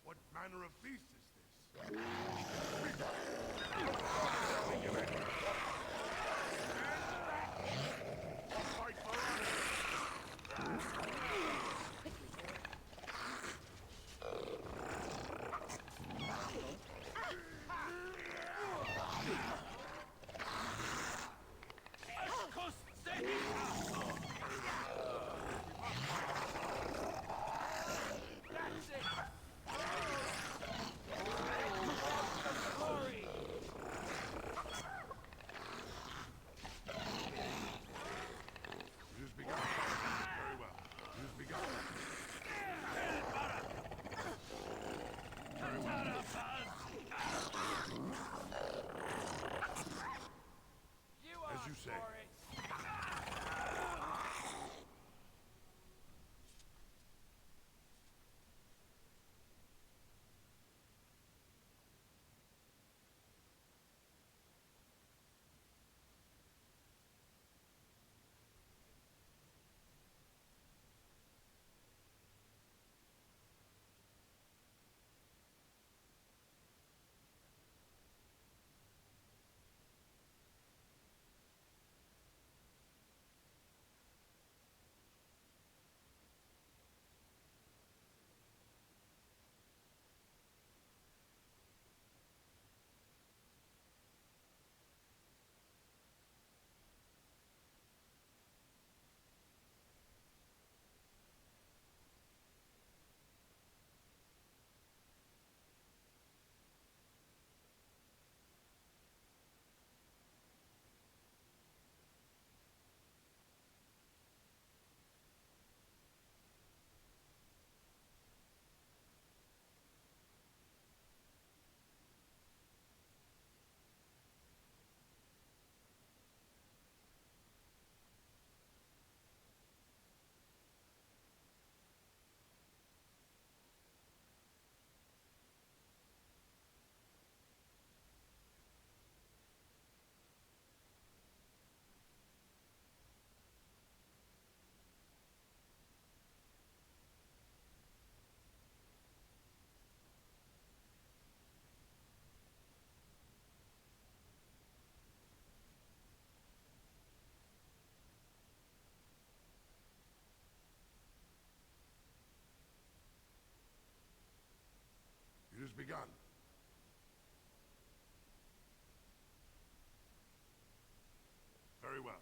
What manner of feast is this? Fight for honor! That's it! begun. Very well.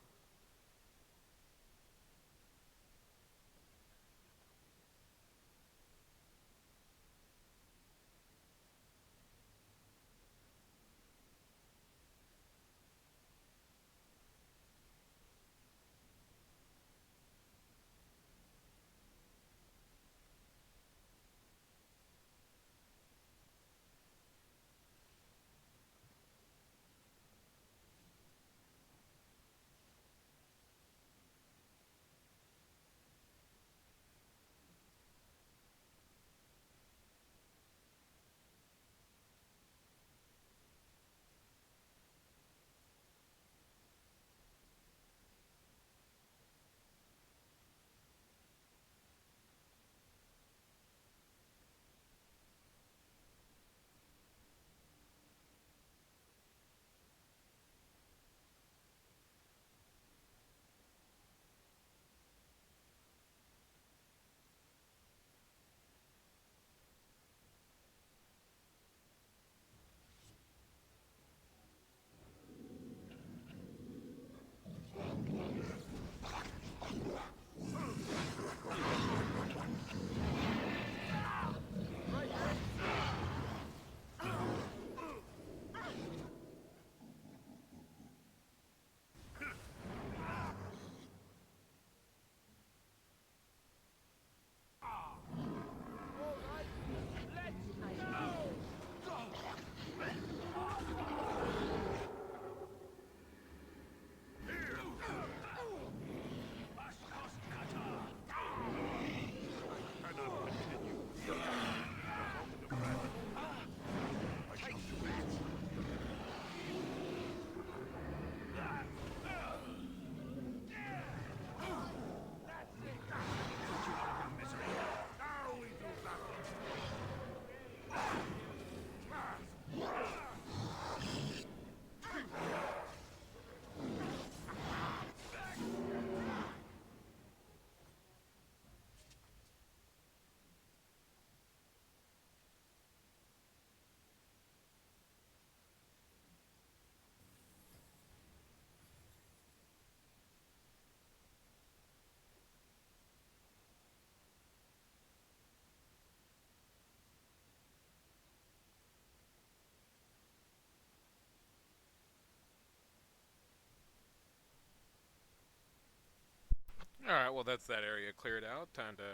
Alright, well, that's that area cleared out. Time to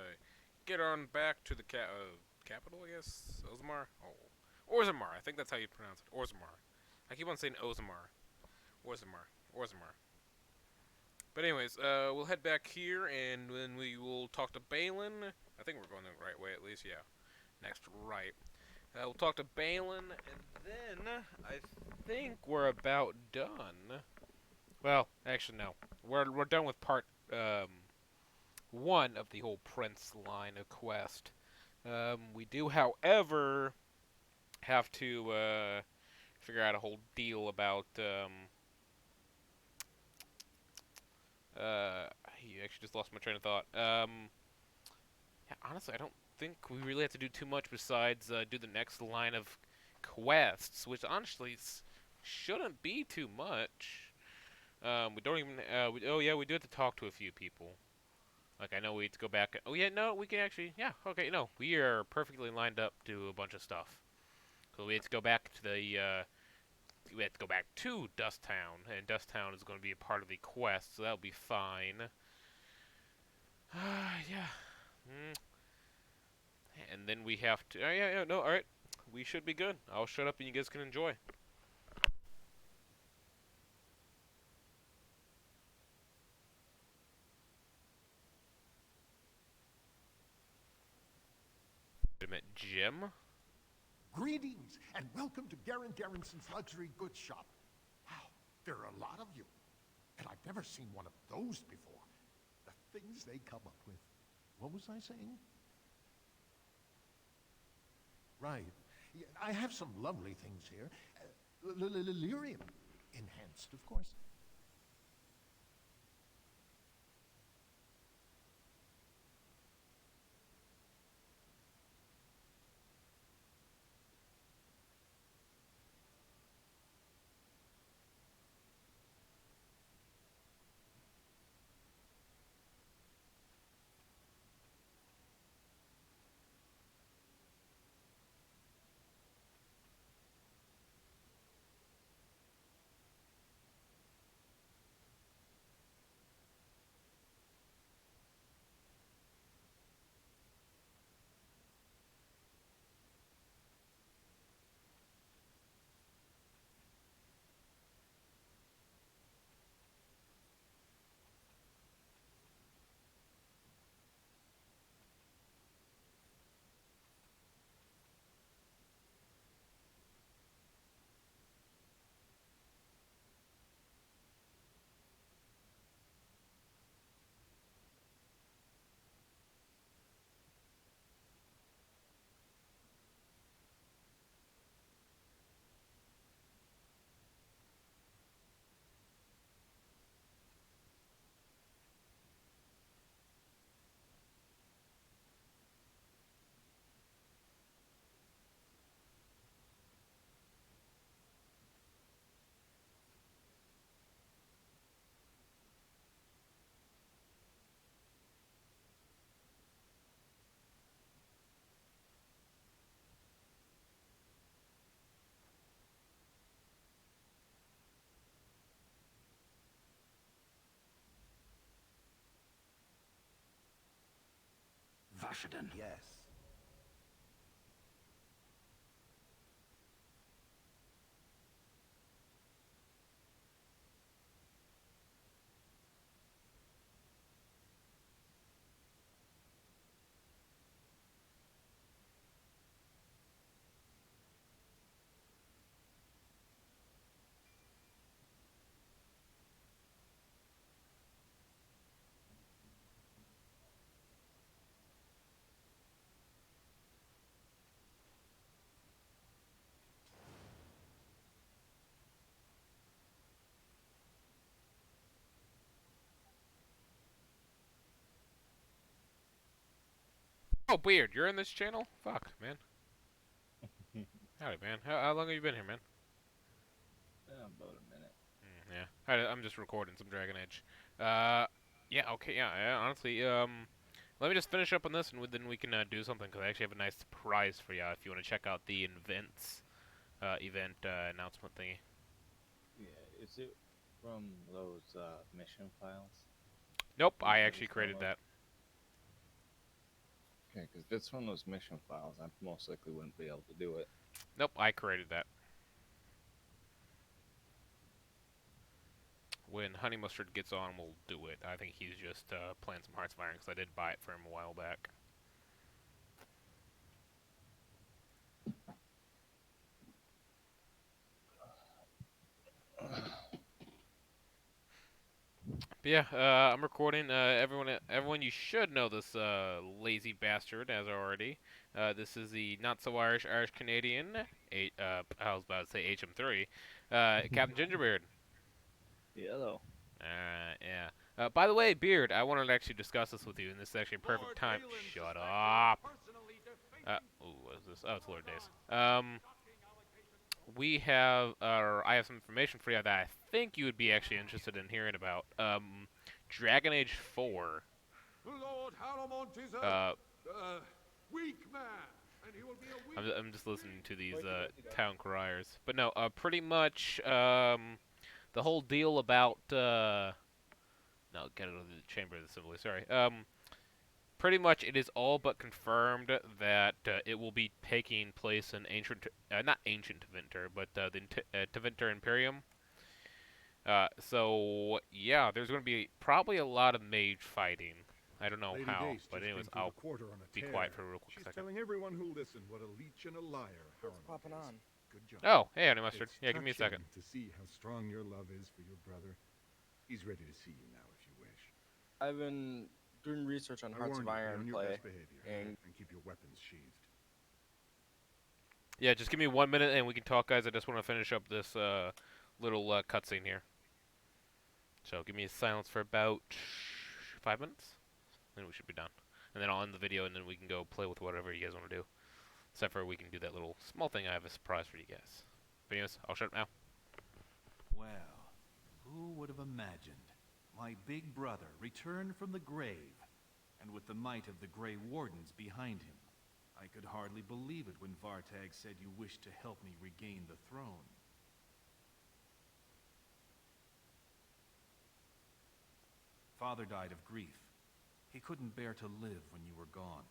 get on back to the capital, I guess? Ozmar? Oh. Orzammar. I think that's how you pronounce it. Orzammar. I keep on saying Ozmar. Orzammar. Orzammar. But anyways, we'll head back here, and then we will talk to Balin. I think we're going the right way, at least, yeah. Next, right. We'll talk to Balin, and then I think we're about done. Well, actually, no. We're done with part one of the whole Prince line of quest. We do, however, have to figure out a whole deal about you actually just lost my train of thought. Yeah, honestly, I don't think we really have to do too much besides do the next line of quests, which honestly shouldn't be too much. We don't even. Oh yeah, we do have to talk to a few people. Like I know we have to go back. Oh yeah, no, we can actually. Yeah, okay, no, we are perfectly lined up to do a bunch of stuff. So we have to go back to the. We have to go back to Dust Town, and Dust Town is going to be a part of the quest, so that'll be fine. Yeah. And then we have to. Yeah, no, all right. We should be good. I'll shut up and you guys can enjoy. Jim? Greetings, and welcome to Garen Garrison's luxury goods shop. Wow, there are a lot of you. And I've never seen one of those before. The things they come up with. What was I saying? Right. Yeah, I have some lovely things here. Lyrium. Enhanced, of course. Kashadan. Yes. Oh, Weird, you're in this channel? Fuck, man. Howdy, man. How long have you been here, man? About a minute. Yeah. I'm just recording some Dragon Age. Yeah, okay, yeah, honestly, let me just finish up on this, and then we can do something, because I actually have a nice surprise for you if you want to check out the event announcement thingy. Yeah, is it from those mission files? Nope, I actually created that. Okay, because if it's from those mission files, I most likely wouldn't be able to do it. Nope, I created that. When Honey Mustard gets on, we'll do it. I think he's just playing some Hearts of Iron, because I did buy it for him a while back. But yeah, I'm recording. Everyone, you should know this lazy bastard as already. This is the not so Irish Canadian. I was about to say HM3. Captain Gingerbeard. Hello. Yeah. By the way, Beard, I wanted to actually discuss this with you, and this is actually a perfect time. Shut up. What is this? Oh, it's Lord Days. We have, I have some information for you that I think you would be actually interested in hearing about. Dragon Age 4. Lord Haramont is a weak man, and he will be a weak I'm just listening to these town criers. But no, pretty much the whole deal about no, get out of the Chamber of the Assembly. Sorry. Pretty much it is all but confirmed that it will be taking place in ancient, not ancient Tevinter, but the Tevinter Imperium. So yeah, there's going to be probably a lot of mage fighting. I don't know Lady how, Dace but just anyways, came through I'll the quarter on a be tear. quiet for a real quick She's second. telling everyone who'll listen what a leech and a liar Haramont popping is. on? Good job. Oh, hey, Honey Mustard. It's Yeah, give me a second. touching to see how strong your love is for your brother. He's ready to see you now if you wish. I've been doing research on I Hearts warn of you, be Iron on your play, best behavior and keep your weapons sheathed. Yeah, just give me 1 minute and we can talk, guys. I just want to finish up this little cutscene here. So give me a silence for about 5 minutes, then we should be done. And then I'll end the video, and then we can go play with whatever you guys want to do. Except for we can do that little small thing. I have a surprise for you guys. But anyways, I'll shut up now. Well, who would have imagined my big brother returned from the grave, and with the might of the Grey Wardens behind him? I could hardly believe it when Vartag said you wished to help me regain the throne. Father died of grief. He couldn't bear to live when you were gone.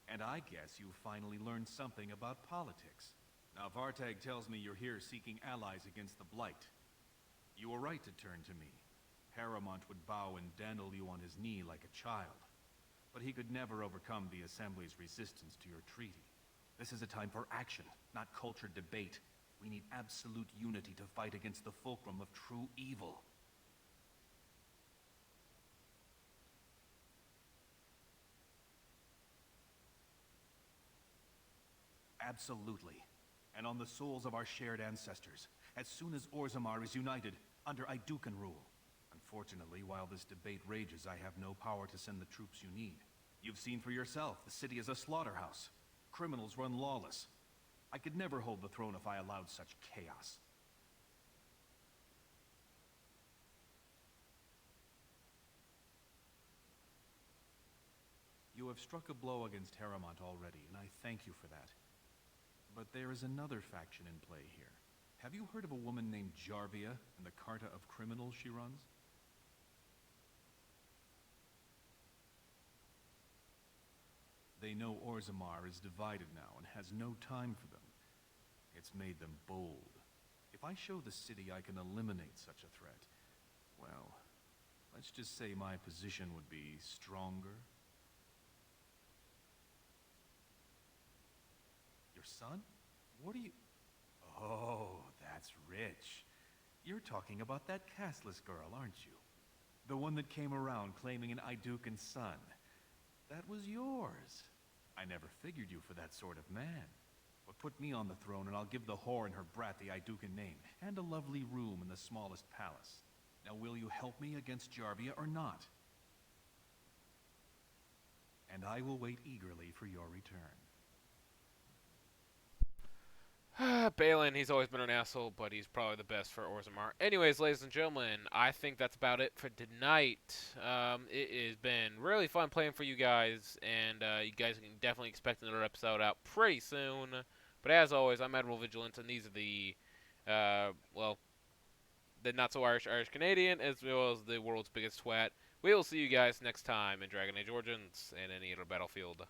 And I guess you finally learned something about politics. Now Vartag tells me you're here seeking allies against the blight. You were right to turn to me. Haramont would bow and dandle you on his knee like a child. But he could never overcome the Assembly's resistance to your treaty. This is a time for action, not cultured debate. We need absolute unity to fight against the fulcrum of true evil. Absolutely. And on the souls of our shared ancestors, as soon as Orzammar is united under Idukan rule. Unfortunately, while this debate rages, I have no power to send the troops you need. You've seen for yourself, the city is a slaughterhouse. Criminals run lawless. I could never hold the throne if I allowed such chaos. You have struck a blow against Haramont already, and I thank you for that. But there is another faction in play here. Have you heard of a woman named Jarvia and the Carta of Criminals she runs? know Orzammar is divided now and has no time for them. It's made them bold. If I show the city I can eliminate such a threat, well, let's just say my position would be stronger. Your son? What are you... Oh, that's rich. You're talking about that castless girl, aren't you? The one that came around claiming an Idukan son. That was yours. I never figured you for that sort of man. But put me on the throne and I'll give the whore and her brat the Idukan name, and a lovely room in the smallest palace. Now will you help me against Jarvia or not? And I will wait eagerly for your return. Balin, he's always been an asshole, but he's probably the best for Orzammar. Anyways, ladies and gentlemen, I think that's about it for tonight. It has been really fun playing for you guys, and you guys can definitely expect another episode out pretty soon. But as always, I'm Admiral Vigilance, and these are the, well, the not-so-Irish Irish-Canadian, as well as the world's biggest twat. We will see you guys next time in Dragon Age Origins and any other battlefield.